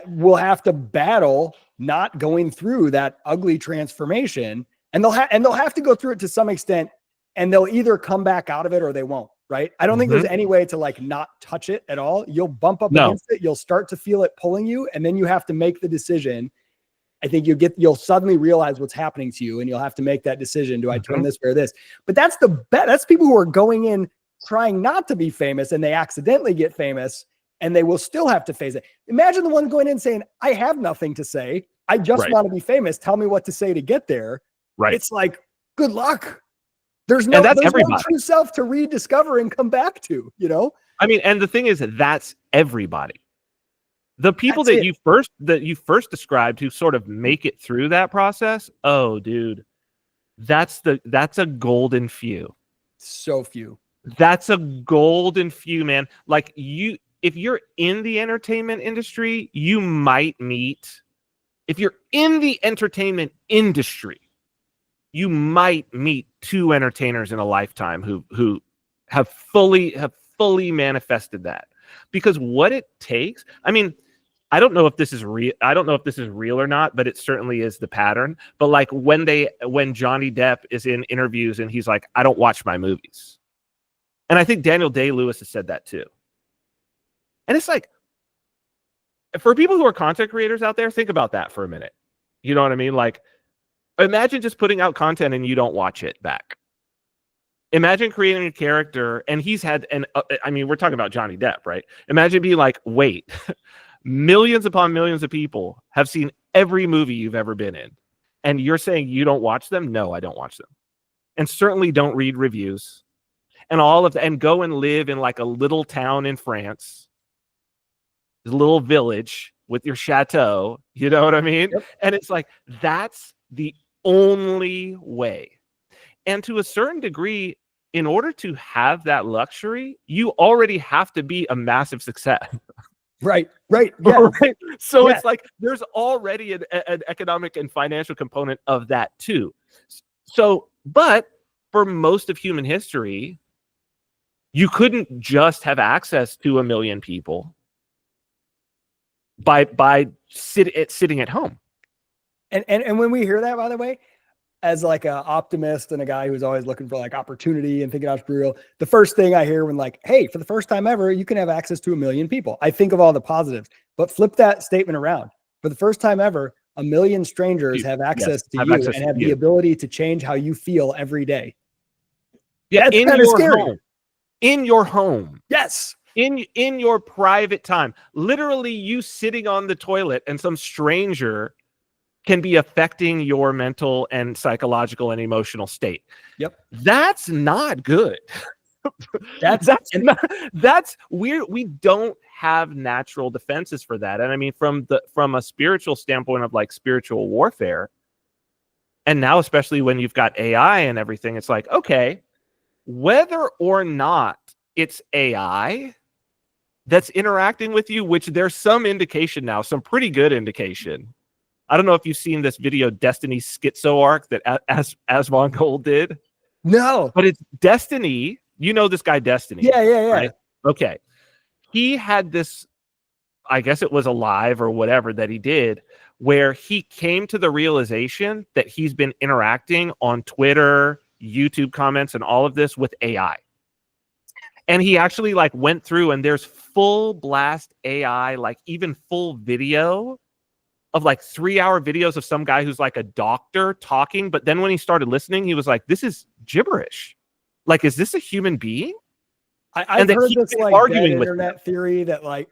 will have to battle not going through that ugly transformation, and they'll have to go through it to some extent, and they'll either come back out of it or they won't. Right? I don't think there's any way to like not touch it at all. You'll bump up against it. You'll start to feel it pulling you, and then you have to make the decision. I think you'll suddenly realize what's happening to you, and you'll have to make that decision. Do I turn this way or this? But that's that's people who are going in trying not to be famous, and they accidentally get famous, and they will still have to face it. Imagine the one going in saying, I have nothing to say. I just want to be famous. Tell me what to say to get there. Right. It's like, good luck. There's no true self to rediscover and come back to, I mean, and the thing is, that's everybody. The people that you first described who sort of make it through that process. Oh, dude, that's a golden few. So few. That's a golden few, man. Like if you're in the entertainment industry, you might meet. If you're in the entertainment industry, you might meet 2 entertainers in a lifetime who have fully manifested that. Because what it takes, I mean, I don't know if this is real. I don't know if this is real or not, but it certainly is the pattern. But like when Johnny Depp is in interviews and he's like, I don't watch my movies. And I think Daniel Day-Lewis has said that too. And it's like, for people who are content creators out there, think about that for a minute. You know what I mean? Like, imagine just putting out content and you don't watch it back. Imagine creating a character and he's had, I mean, we're talking about Johnny Depp, right? Imagine being like, wait, millions upon millions of people have seen every movie you've ever been in. And you're saying you don't watch them? No, I don't watch them. And certainly don't read reviews and and go and live in like a little town in France, a little village with your chateau. You know what I mean? Yep. And it's like, that's the only way. And to a certain degree, in order to have that luxury, you already have to be a massive success. Right. Yeah. Right? So it's like there's already an economic and financial component of that too. So, but for most of human history, you couldn't just have access to 1 million people by sitting at home. And when we hear that, by the way, as like an optimist and a guy who's always looking for like opportunity and thinking entrepreneurial, the first thing I hear when like, hey, for the first time ever, you can have access to 1 million people. I think of all the positives, but flip that statement around. For the first time ever, 1 million strangers have access to you and have the ability to change how you feel every day. Yeah, that's kind of scary. Home. In your home. Yes. In your private time. Literally you sitting on the toilet and some stranger can be affecting your mental and psychological and emotional state. Yep. That's not good. That's weird. We don't have natural defenses for that. And I mean, from a spiritual standpoint of like spiritual warfare, and now especially when you've got AI and everything, it's like, okay, whether or not it's AI that's interacting with you, which there's some indication now, some pretty good indication. I don't know if you've seen this video, Destiny Schizo Arc, that Asmon Gold did. No. But it's Destiny. You know this guy, Destiny. Yeah. Right? Okay. He had this, I guess it was a live or whatever that he did, where he came to the realization that he's been interacting on Twitter, YouTube comments, and all of this with AI. And he actually like went through and there's full blast AI, like even full video of like 3-hour videos of some guy who's like a doctor talking. But then when he started listening, he was like, this is gibberish. Like, is this a human being? I've heard this like arguing with internet theory that like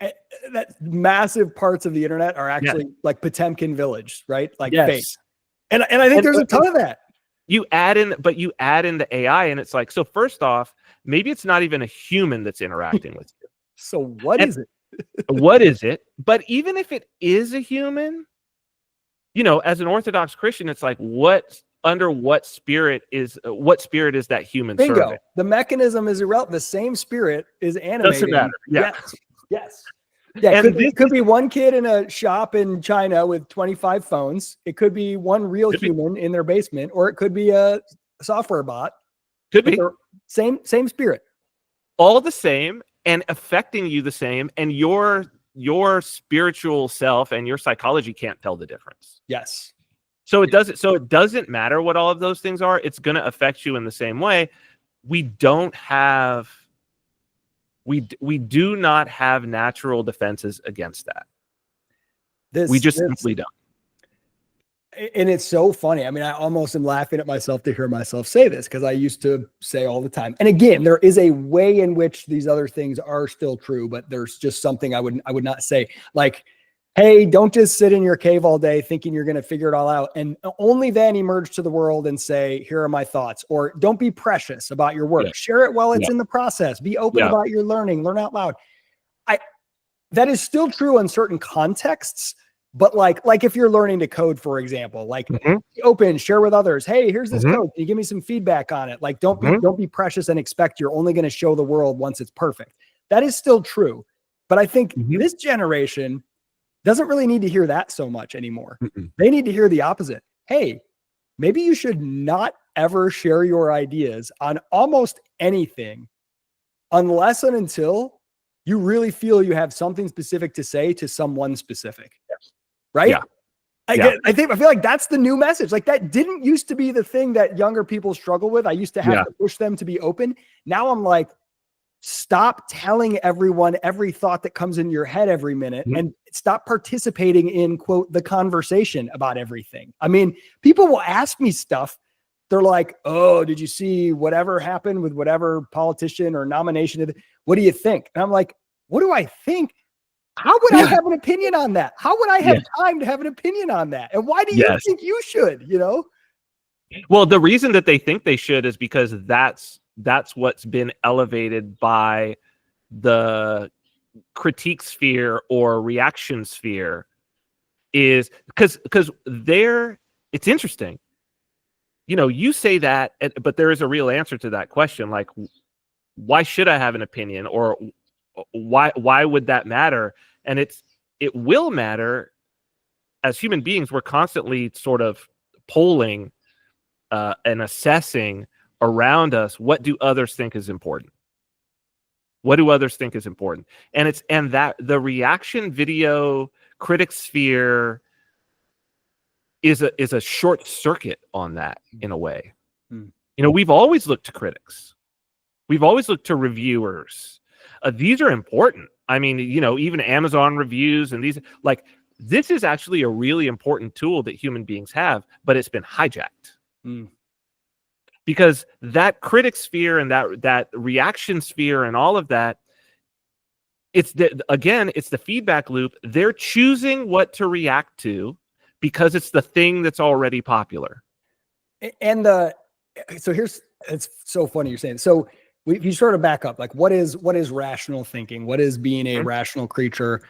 that massive parts of the internet are actually like Potemkin village, right? Like fake. And I think there's a ton of that. You add in the AI and it's like, so first off, maybe it's not even a human that's interacting with you. So what is it? What is it? But even if it is a human, you know, as an Orthodox Christian, it's like what spirit is that human Bingo. serving? The mechanism is irrelevant. The same spirit is animating. Doesn't matter. Yeah. Yes. Yeah, And it could be one kid in a shop in China with 25 phones. It could be one real human in their basement, or it could be a software bot. Could be same spirit. All the same and affecting you the same, and your spiritual self and your psychology can't tell the difference. Yes. So it doesn't matter what all of those things are. It's going to affect you in the same way. We do not have natural defenses against that. We just simply don't. And it's so funny. I mean, I almost am laughing at myself to hear myself say this, because I used to say all the time. And again, there is a way in which these other things are still true, but there's just something I would not say. Like, hey, don't just sit in your cave all day thinking you're going to figure it all out, and only then emerge to the world and say, here are my thoughts. Or don't be precious about your work. Yeah. Share it while it's in the process. Be open about your learning. Learn out loud. That is still true in certain contexts. But like if you're learning to code, for example, like open, share with others. Hey, here's this code. Can you give me some feedback on it? Like, don't be precious and expect you're only going to show the world once it's perfect. That is still true. But I think this generation doesn't really need to hear that so much anymore. They need to hear the opposite. Hey, maybe you should not ever share your ideas on almost anything unless and until you really feel you have something specific to say to someone specific. Yes. Right? Yeah. I feel like that's the new message. Like, that didn't used to be the thing that younger people struggle with. I used to have to push them to be open. Now I'm like, stop telling everyone every thought that comes in your head every minute and stop participating in, quote, the conversation about everything. I mean, people will ask me stuff. They're like, oh, did you see whatever happened with whatever politician or nomination? What do you think? And I'm like, what do I think? How would I have an opinion on that? How would I have time to have an opinion on that? And why do you think you should, you know? Well, the reason that they think they should is because that's what's been elevated by the critique sphere or reaction sphere, is because it's interesting. You know, you say that, but there is a real answer to that question. Like, why should I have an opinion, or why would that matter? And it will matter. As human beings, we're constantly sort of polling and assessing around us, what do others think is important? What do others think is important? And that the reaction video critic sphere is a short circuit on that, in a way. You know, we've always looked to critics. We've always looked to reviewers. These are important. I mean, you know, even Amazon reviews and these, like, this is actually a really important tool that human beings have, but it's been hijacked. Because that critic sphere and that reaction sphere and all of that, it's the feedback loop. They're choosing what to react to because it's the thing that's already popular. And so it's so funny you're saying. So if you sort of back up, like, what is rational thinking? What is being a rational creature?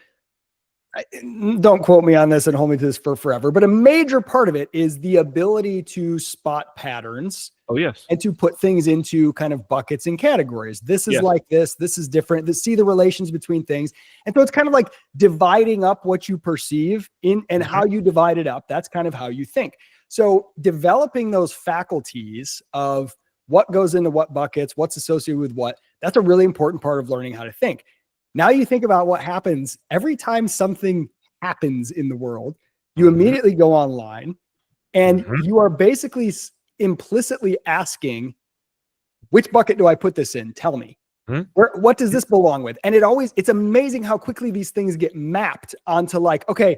Don't quote me on this and hold me to this for forever, but a major part of it is the ability to spot patterns. Oh, yes. And to put things into kind of buckets and categories. This is like this is different. To see the relations between things. And so it's kind of like dividing up what you perceive in and how you divide it up. That's kind of how you think. So developing those faculties of what goes into what buckets, what's associated with what, that's a really important part of learning how to think. Now you think about what happens every time something happens in the world, you immediately go online and you are basically implicitly asking, which bucket do I put this in? Tell me. What does this belong with? And it's amazing how quickly these things get mapped onto, like, okay,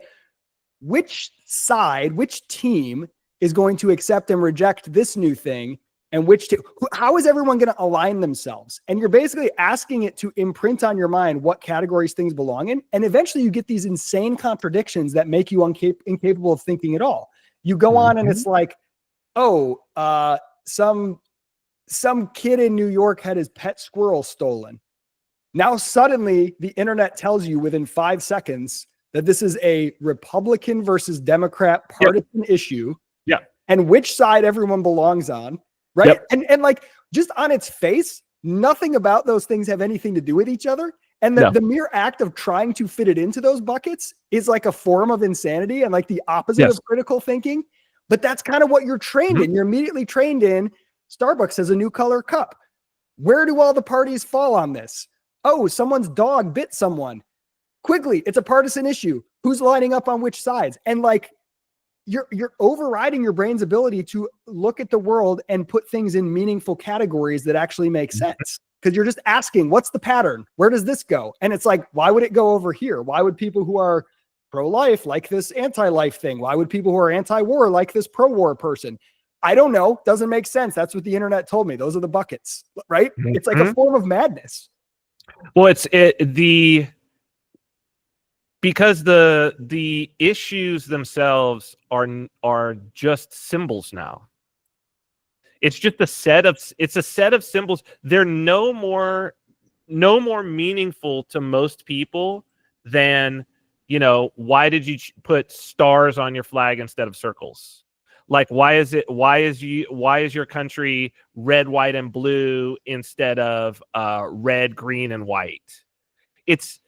which team is going to accept and reject this new thing? And how is everyone going to align themselves? And you're basically asking it to imprint on your mind what categories things belong in. And eventually you get these insane contradictions that make you incapable of thinking at all. You go on and it's like, oh, some kid in New York had his pet squirrel stolen. Now suddenly the internet tells you within 5 seconds that this is a Republican versus Democrat partisan issue. Yeah. And which side everyone belongs on. Right. And like, just on its face, nothing about those things have anything to do with each other. And No. the mere act of trying to fit it into those buckets is like a form of insanity and like the opposite of critical thinking. But that's kind of what you're trained in. You're immediately trained in. Starbucks has a new color cup. Where do all the parties fall on this? Oh, someone's dog bit someone. Quickly, it's a partisan issue. Who's lining up on which sides? And like, you're overriding your brain's ability to look at the world and put things in meaningful categories that actually make sense. Because you're just asking, what's the pattern? Where does this go? And it's like, why would it go over here? Why would people who are pro-life like this anti-life thing? Why would people who are anti-war like this pro-war person? I don't know. Doesn't make sense. That's what the internet told me. Those are the buckets, right? It's like a form of madness. Well, because the issues themselves are just symbols now. It's just a set of symbols. They're no more meaningful to most people than, why did you put stars on your flag instead of circles? Like, why is your country red, white, and blue instead of red, green, and white? It's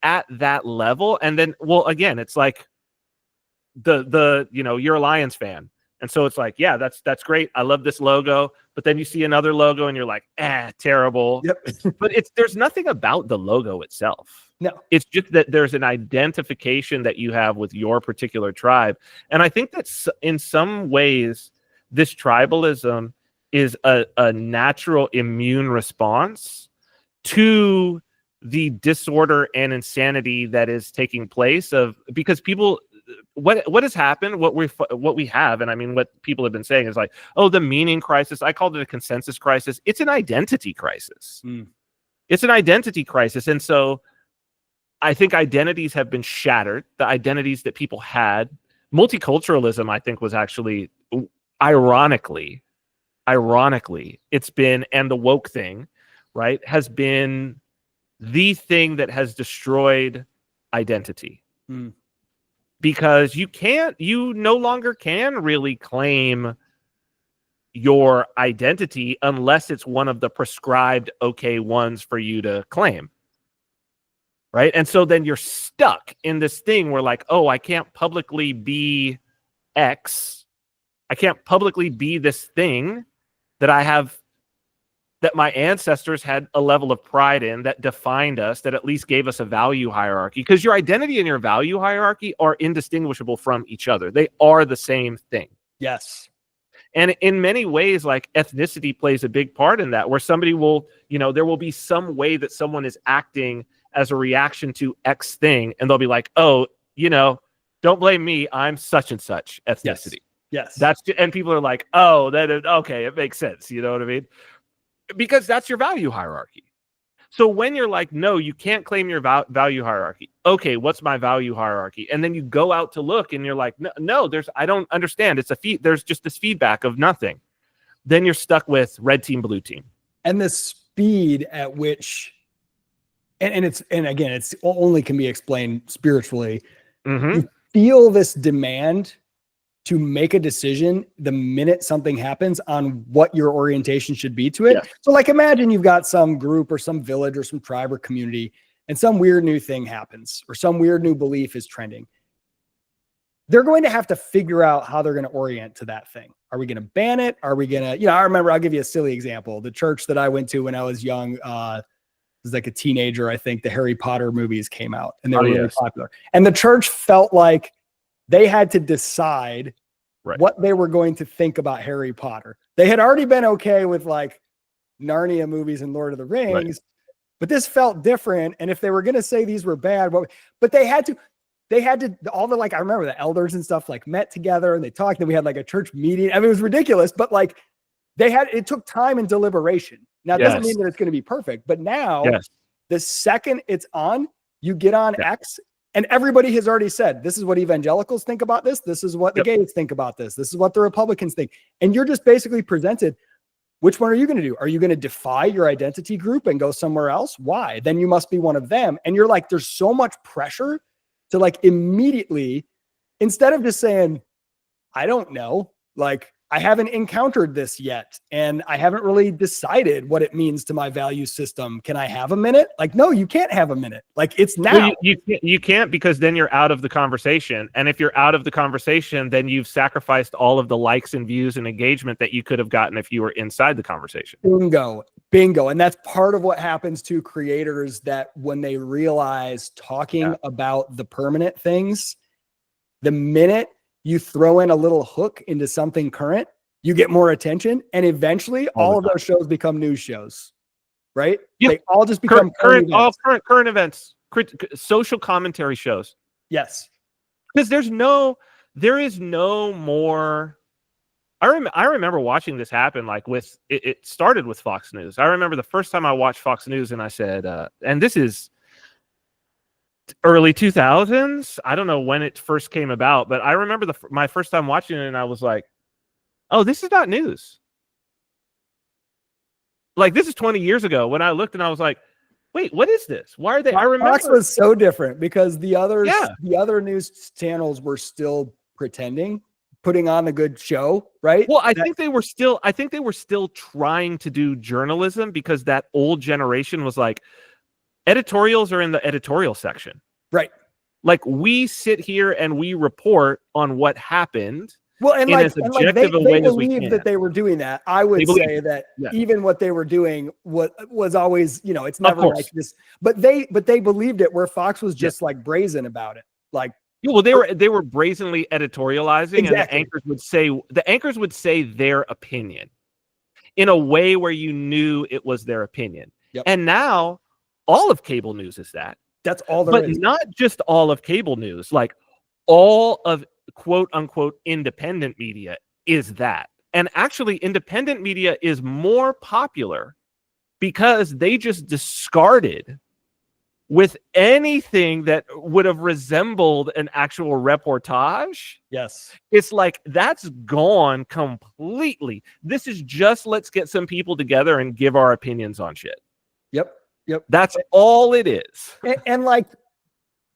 at that level. And then, well, again, it's like you're a Lions fan. And so it's like, yeah, that's great. I love this logo. But then you see another logo and you're like, terrible. Yep. But there's nothing about the logo itself. No. It's just that there's an identification that you have with your particular tribe. And I think that's in some ways, this tribalism is a natural immune response to the disorder and insanity that is taking place because people, what has happened, what we have, and I mean, what people have been saying is like, oh, the meaning crisis. I called it a consensus crisis. It's an identity crisis. It's an identity crisis. And so I think identities have been shattered. The identities that people had, multiculturalism, I think, was actually, ironically, it's been, and the woke thing, right, has been the thing that has destroyed identity. Because you no longer can really claim your identity unless it's one of the prescribed okay ones for you to claim. Right. And so then you're stuck in this thing where like, oh, I can't publicly be X. I can't publicly be this thing that I have, that my ancestors had a level of pride in, that defined us, that at least gave us a value hierarchy. Because your identity and your value hierarchy are indistinguishable from each other. They are the same thing. Yes. And in many ways, like, ethnicity plays a big part in that, where somebody will, there will be some way that someone is acting as a reaction to X thing. And they'll be like, oh, don't blame me. I'm such and such ethnicity. Yes. And people are like, oh, okay, it makes sense. You know what I mean? Because that's your value hierarchy. So when you're like, no, you can't claim your value hierarchy. Okay, what's my value hierarchy? And then you go out to look and you're like, no, I don't understand. There's just this feedback of nothing. Then you're stuck with red team, blue team. And the speed at which, and again, it's only can be explained spiritually. You feel this demand to make a decision the minute something happens on what your orientation should be to it. Yeah. So like, imagine you've got some group or some village or some tribe or community, and some weird new thing happens, or some weird new belief is trending. They're going to have to figure out how they're going to orient to that thing. Are we going to ban it? Are we going to, I remember, I'll give you a silly example. The church that I went to when I was young, was like a teenager, I think the Harry Potter movies came out and they were really popular. And the church felt like they had to decide what they were going to think about Harry Potter. They had already been okay with like Narnia movies and Lord of the Rings, but this felt different. And if they were going to say these were bad, but they had to, all the, like, I remember the elders and stuff like met together and they talked, and we had like a church meeting. I mean, it was ridiculous, but like it took time and deliberation. Now, it doesn't mean that it's going to be perfect, but now the second it's on, you get on X, and everybody has already said, this is what evangelicals think about this. This is what the gays think about this. This is what the Republicans think. And you're just basically presented, which one are you going to do? Are you going to defy your identity group and go somewhere else? Why? Then you must be one of them. And you're like, there's so much pressure to like immediately, instead of just saying, I don't know, like, I haven't encountered this yet, and I haven't really decided what it means to my value system. Can I have a minute? Like, no, you can't have a minute. Like, it's now. Well, you can't, because then you're out of the conversation. And if you're out of the conversation, then you've sacrificed all of the likes and views and engagement that you could have gotten if you were inside the conversation. Bingo. And that's part of what happens to creators, that when they realize talking about the permanent things, the minute you throw in a little hook into something current, you get more attention. And eventually all of those shows become news shows, right? Yeah. They all just become current events, social commentary shows. Yes. Because there is no more. I remember watching this happen. Like it started with Fox News. I remember the first time I watched Fox News, and I said, and this is early 2000s. I don't know when it first came about, but I remember my first time watching it, and I was like, oh, this is not news. Like, this is 20 years ago when I looked, and I was like, wait, what is this? Why are they? I remember Fox was so different because the other news channels were still pretending, putting on the good show, right? Well, I think they were still trying to do journalism, because that old generation was like, editorials are in the editorial section. Right. Like, we sit here and we report on what happened. Well, and as objective they believed that they were doing that. I would say that even what they were doing was always, it's never like this. But they believed it, where Fox was just like brazen about it. Like, well, they were brazenly editorializing, and the anchors would say their opinion in a way where you knew it was their opinion. Yep. And now all of cable news is that. That's all there is. But not just all of cable news, like all of quote unquote independent media is that. And actually, independent media is more popular because they just discarded with anything that would have resembled an actual reportage. Yes. It's like, that's gone completely. This is just, let's get some people together and give our opinions on shit. Yep. That's all it is. And like,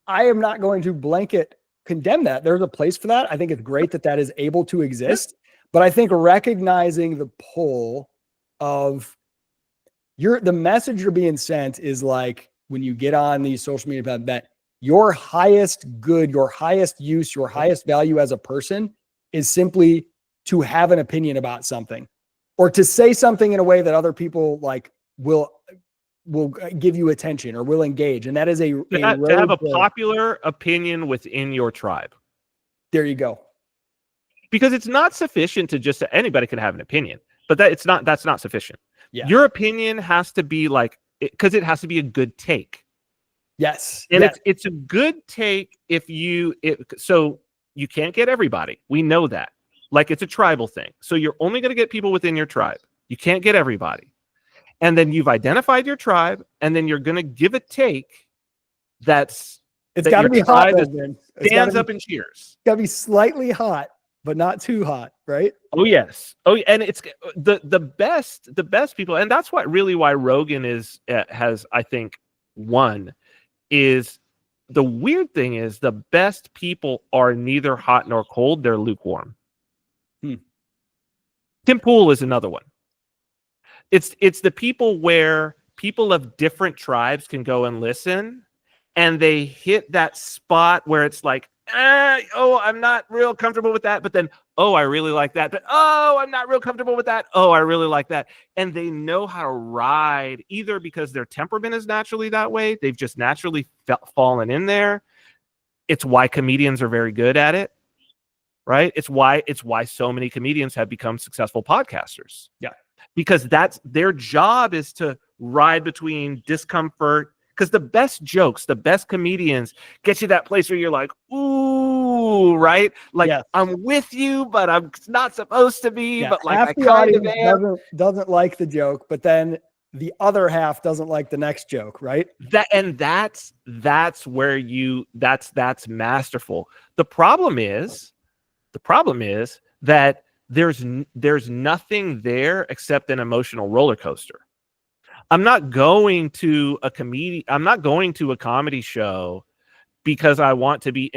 I am not going to blanket condemn that. There's a place for that. I think it's great that is able to exist. But I think recognizing the pull of the message you're being sent is like, when you get on these social media, that your highest good, your highest use, your highest value as a person is simply to have an opinion about something, or to say something in a way that other people like will give you attention or will engage. And that is to have a popular opinion within your tribe. There you go. Because it's not sufficient to just, anybody can have an opinion, but that's not sufficient. Yeah. Your opinion has to be like, because it has to be a good take. Yes. And it's a good take so you can't get everybody. We know that. Like, it's a tribal thing. So you're only going to get people within your tribe. You can't get everybody. And then you've identified your tribe, and then you're going to give a take it's got to be hot. Stands up and cheers. It's got to be slightly hot, but not too hot, right? Oh yes. Oh, and it's the best people, and that's why Rogan has, I think, won. Is the weird thing is, the best people are neither hot nor cold; they're lukewarm. Tim Pool is another one. It's the people where people of different tribes can go and listen, and they hit that spot where it's like, I'm not real comfortable with that, but then, I really like that, but I'm not real comfortable with that. I really like that. And they know how to ride, either because their temperament is naturally that way, they've just naturally fallen in there. It's why comedians are very good at it, right? It's why so many comedians have become successful podcasters. Yeah. Because that's their job, is to ride between discomfort. Because the best jokes, the best comedians get you that place where you're like, ooh, right? Like, yes. I'm with you, but I'm not supposed to be. Yeah. But like, half the audience doesn't like the joke, but then the other half doesn't like the next joke, right? That's where that's masterful. The problem is that there's nothing there except an emotional roller coaster. I'm not going to a comedy show because I want to be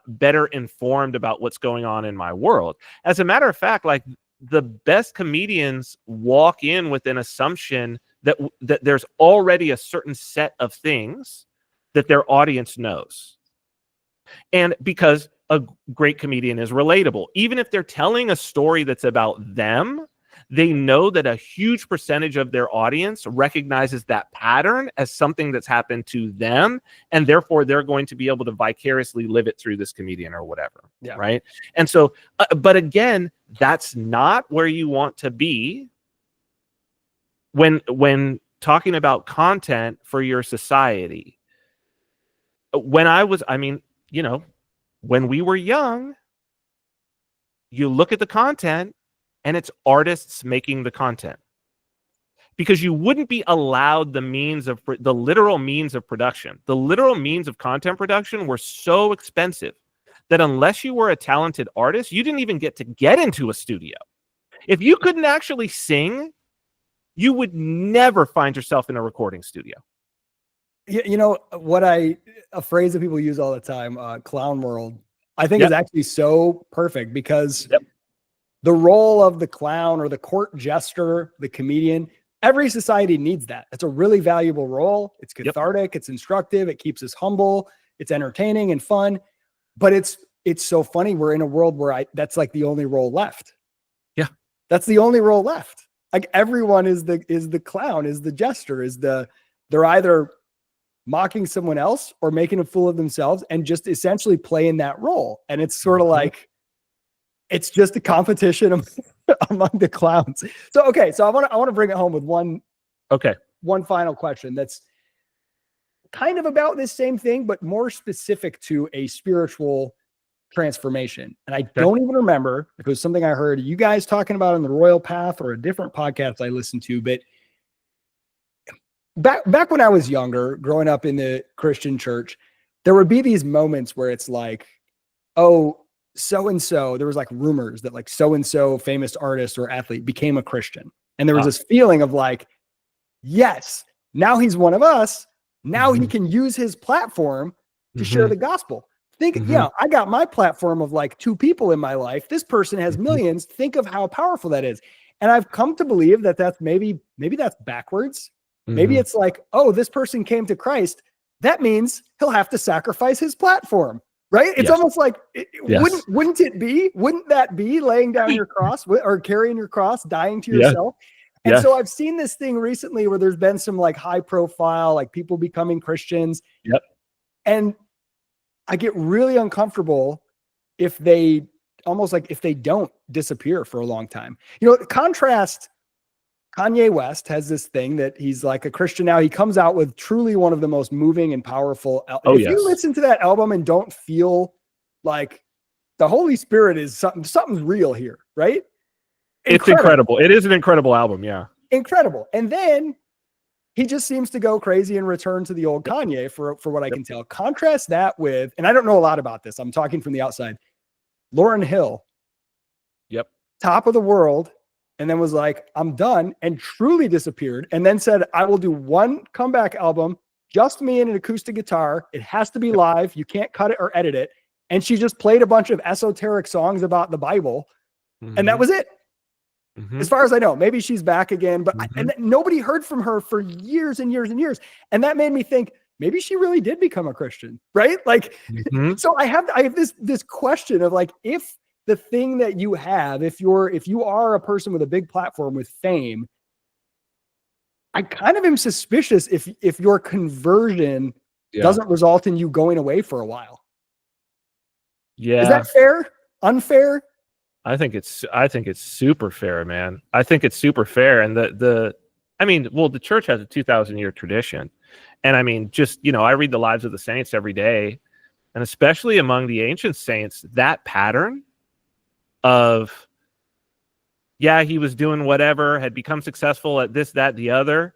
better informed about what's going on in my world. As a matter of fact, like the best comedians walk in with an assumption that there's already a certain set of things that their audience knows. And because a great comedian is relatable, even if they're telling a story that's about them, they know that a huge percentage of their audience recognizes that pattern as something that's happened to them, and therefore they're going to be able to vicariously live it through this comedian or whatever. Yeah. Right. And so, but again, that's not where you want to be when talking about content for your society. When we were young, you look at the content and it's artists making the content, because you wouldn't be allowed the literal means of production. The literal means of content production were so expensive that unless you were a talented artist, you didn't even get into a studio. If you couldn't actually sing, you would never find yourself in a recording studio. You know what a phrase that people use all the time, clown world, I think is actually so perfect, because the role of the clown or the court jester, the comedian, every society needs that. It's a really valuable role. It's cathartic, it's instructive, it keeps us humble, it's entertaining and fun. But it's so funny. We're in a world where that's like the only role left. Yeah. That's the only role left. Like everyone is the clown, is the jester, they're either mocking someone else or making a fool of themselves and just essentially playing that role. And it's sort of like, it's just a competition among the clowns. So, okay. So I want to bring it home with one final question that's kind of about this same thing, but more specific to a spiritual transformation. And I don't even remember if it was something I heard you guys talking about on the Royal Path or a different podcast I listened to, but back when I was younger, growing up in the Christian church, there would be these moments where it's like, oh, so-and-so, there was like rumors that like so-and-so famous artist or athlete became a Christian. And there was this feeling of like, yes, now he's one of us. Now he can use his platform to share the gospel. I got my platform of like 2 people in my life. This person has millions. Think of how powerful that is. And I've come to believe that that's maybe that's backwards. Maybe it's like, oh, this person came to Christ. That means he'll have to sacrifice his platform. Right? It's almost like, wouldn't that be laying down your cross or carrying your cross, dying to yourself? And so I've seen this thing recently where there's been some like high profile, like people becoming Christians. And I get really uncomfortable if they don't disappear for a long time. Contrast, Kanye West has this thing that he's like a Christian now. He comes out with truly one of the most moving and powerful. If you listen to that album and don't feel like the Holy Spirit is something's real here, right? It's incredible. It is an incredible album. Yeah. Incredible. And then he just seems to go crazy and return to the old Kanye for what I can tell. Contrast that with, and I don't know a lot about this, I'm talking from the outside, Lauryn Hill. Top of the world. And then was like, I'm done, and truly disappeared. And then said, I will do one comeback album, just me and an acoustic guitar. It has to be live. You can't cut it or edit it. And she just played a bunch of esoteric songs about the Bible. And that was it. As far as I know, maybe she's back again, but and nobody heard from her for years and years and years. And that made me think maybe she really did become a Christian, right? Like, so I have this question of like, if the thing that you have, if you are a person with a big platform with fame, I kind of am suspicious if your conversion doesn't result in you going away for a while. Yeah. Is that fair? Unfair? I think it's super fair, man. I think it's super fair. And the church has a 2,000-year tradition. And I mean, just, I read the lives of the saints every day, and especially among the ancient saints, that pattern of, he was doing whatever, had become successful at this, that, the other,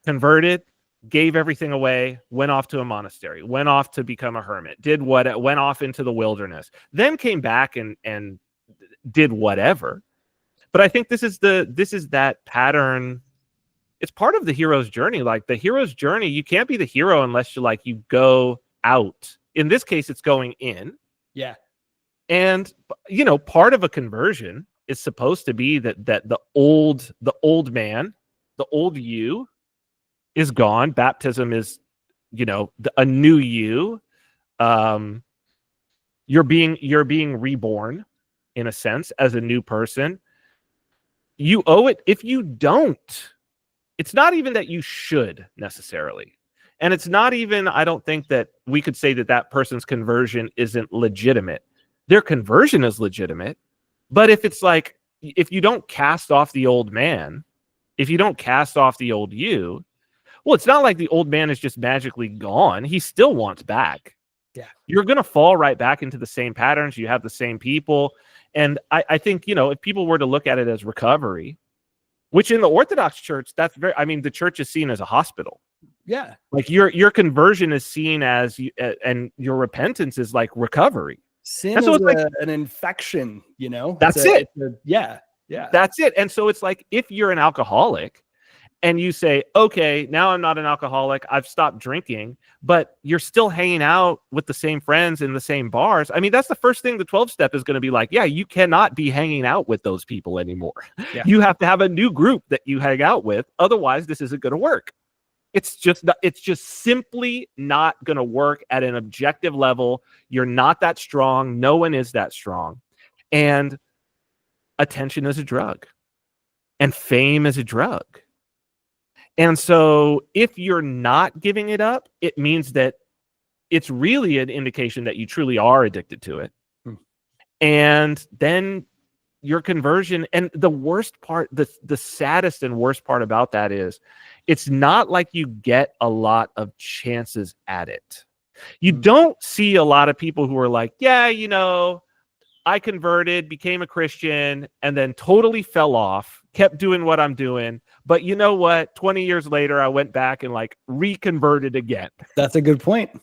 converted, gave everything away, went off to a monastery, went off to become a hermit, went off into the wilderness, then came back and did whatever. But I think this is that pattern it's part of the hero's journey. Like the hero's journey, you can't be the hero unless you go out. In this case, it's going in. Yeah. And part of a conversion is supposed to be that the old man, the old you is gone. Baptism is, a new you. You're being reborn in a sense as a new person. You owe it. If you don't, it's not even that you should necessarily. And it's not even, I don't think that we could say that person's conversion isn't legitimate. Their conversion is legitimate. But if it's like, if you don't cast off the old man, if you don't cast off the old you, well, it's not like the old man is just magically gone. He still wants back. Yeah. You're going to fall right back into the same patterns. You have the same people. And I think, if people were to look at it as recovery, which in the Orthodox Church, the church is seen as a hospital. Yeah. Like your conversion is seen as, and your repentance is like recovery. Sin is an infection, That's it. Yeah. That's it. And so it's like, if you're an alcoholic and you say, okay, now I'm not an alcoholic, I've stopped drinking, but you're still hanging out with the same friends in the same bars. I mean, that's the first thing the 12 step is going to be like, yeah, you cannot be hanging out with those people anymore. Yeah. You have to have a new group that you hang out with. Otherwise, this isn't going to work. It's just simply not going to work at an objective level. You're not that strong. No one is that strong. And attention is a drug. And fame is a drug. And so if you're not giving it up, it means that it's really an indication that you truly are addicted to it. And then your conversion, and the worst part, the saddest and worst part about that is it's not like you get a lot of chances at it. You don't see a lot of people who are like, yeah, I converted, became a Christian, and then totally fell off, kept doing what I'm doing. But you know what? 20 years later, I went back and reconverted again. That's a good point.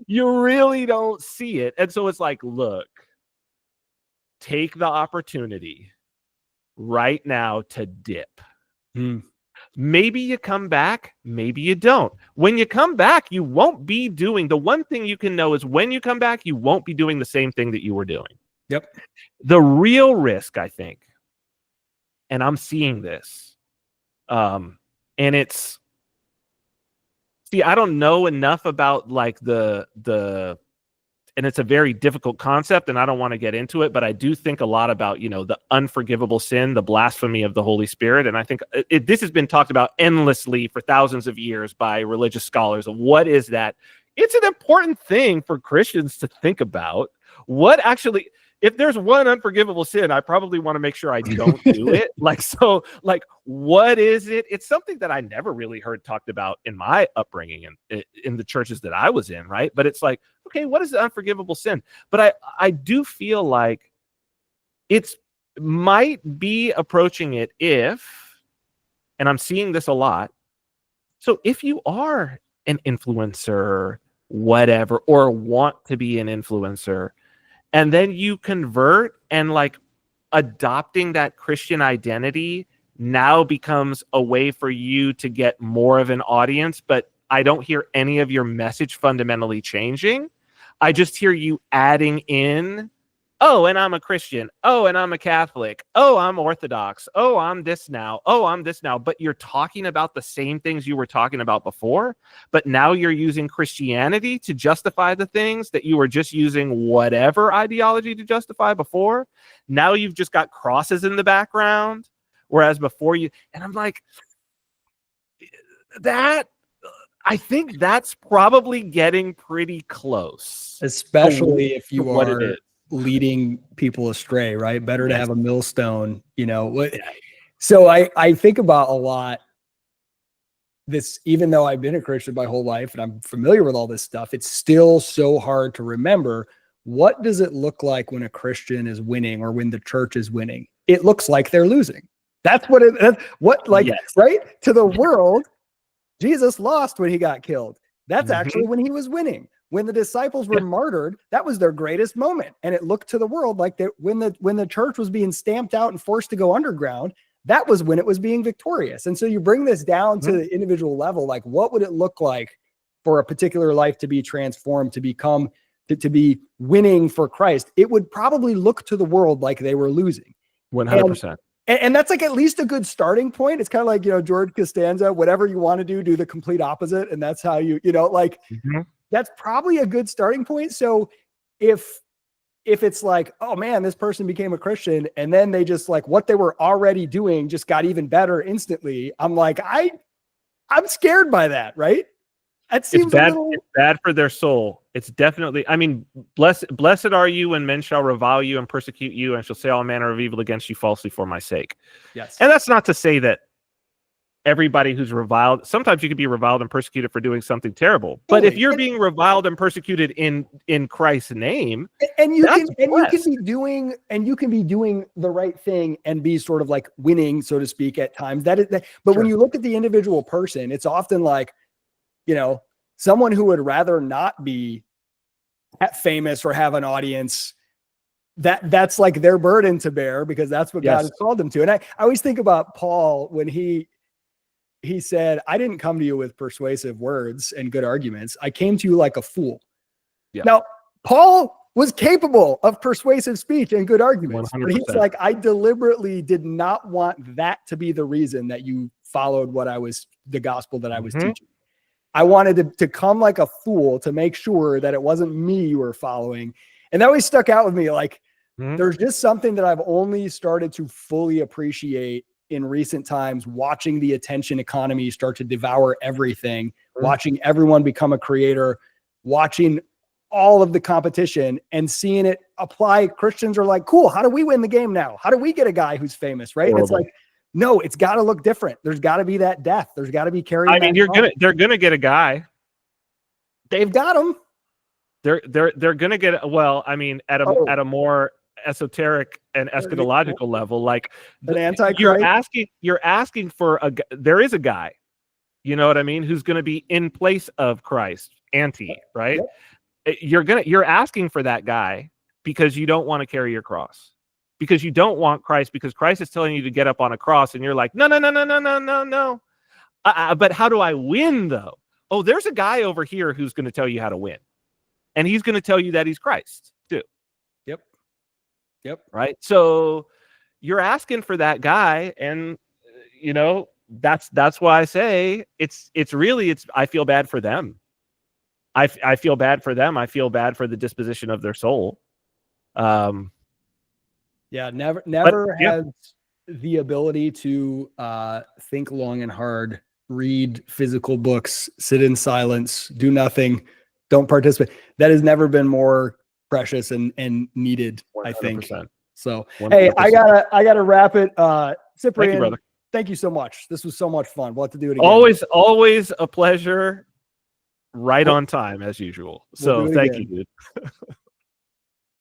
You really don't see it. And so it's like, look, take the opportunity right now to dip. Maybe you come back, maybe you don't. When you come back, you won't be doing, the one thing you can know is when you come back, you won't be doing the same thing that you were doing. Yep. The real risk, I think, and I'm seeing this, and it's, I don't know enough about and it's a very difficult concept, and I don't want to get into it, but I do think a lot about, the unforgivable sin, the blasphemy of the Holy Spirit. And I think this has been talked about endlessly for thousands of years by religious scholars. Of what is that? It's an important thing for Christians to think about. What actually, if there's one unforgivable sin, I probably want to make sure I don't do it. What is it? It's something that I never really heard talked about in my upbringing and in the churches that I was in, right? But it's like, okay, what is the unforgivable sin? But I do feel like it's might be approaching it if, and I'm seeing this a lot, so if you are an influencer, whatever, or want to be an influencer, and then you convert and adopting that Christian identity now becomes a way for you to get more of an audience, but I don't hear any of your message fundamentally changing. I just hear you adding in, oh, and I'm a Christian. Oh, and I'm a Catholic. Oh, I'm Orthodox. Oh, I'm this now. Oh, I'm this now. But you're talking about the same things you were talking about before, but now you're using Christianity to justify the things that you were just using whatever ideology to justify before. Now you've just got crosses in the background, whereas before and I'm like, I think that's probably getting pretty close. Especially if you are leading people astray, right? Better to have a millstone, So I think about a lot this, even though I've been a Christian my whole life and I'm familiar with all this stuff, it's still so hard to remember, what does it look like when a Christian is winning or when the church is winning? It looks like they're losing. That's what right? To the world, Jesus lost when he got killed. That's actually when he was winning. When the disciples were martyred, that was their greatest moment. And it looked to the world like that when the church was being stamped out and forced to go underground, that was when it was being victorious. And so you bring this down to the individual level, like what would it look like for a particular life to be transformed, to become, to be winning for Christ? It would probably look to the world like they were losing. 100%. And that's like at least a good starting point. It's kind of like, George Costanza, whatever you want to do the complete opposite. And that's how that's probably a good starting point. So if it's like, oh man, this person became a Christian and then they just like what they were already doing just got even better instantly, I'm like, I'm scared by that, right? That seems it's bad. It's bad for their soul. It's definitely, I mean, blessed are you when men shall revile you and persecute you and shall say all manner of evil against you falsely for my sake. Yes. And that's not to say that everybody who's reviled, sometimes you could be reviled and persecuted for doing something terrible. But if you're being reviled and persecuted in Christ's name, and you can be doing the right thing and be sort of like winning, so to speak, at times. But when you look at the individual person, it's often like, someone who would rather not be famous or have an audience, that's like their burden to bear because that's what God has called them to. And I always think about Paul when he said, I didn't come to you with persuasive words and good arguments. I came to you like a fool. Yeah. Now, Paul was capable of persuasive speech and good arguments. 100%. But he's like, I deliberately did not want that to be the reason that you followed the gospel that I was teaching. I wanted to come like a fool to make sure that it wasn't me you were following. And that always stuck out with me. Like, there's just something that I've only started to fully appreciate in recent times, watching the attention economy start to devour everything, watching everyone become a creator, watching all of the competition and seeing it apply. Christians are like, cool, how do we win the game now? How do we get a guy who's famous, right? And it's like, no, it's got to look different. There's got to be that death. There's got to be carrying. I mean, they're gonna get a guy. They've got him. They're gonna get. Well, I mean, at a more esoteric and eschatological level, like an antichrist. You're asking for there is a guy, you know what I mean, who's going to be in place of Christ, right? Yep. You're asking for that guy because you don't want to carry your cross, because you don't want Christ, because Christ is telling you to get up on a cross, and you're like, no. But how do I win though? Oh, there's a guy over here who's going to tell you how to win, and he's going to tell you that he's Christ too. Yep. Right. So you're asking for that guy. And, that's why I say I feel bad for them. I feel bad for them. I feel bad for the disposition of their soul. Never has the ability to think long and hard, read physical books, sit in silence, do nothing, don't participate. That has never been more precious and needed, 100%. I think. So 100%. Hey, I gotta wrap it. Cyprian, thank you so much. This was so much fun. We'll have to do it again. Always a pleasure. Right on time as usual. So thank you, dude.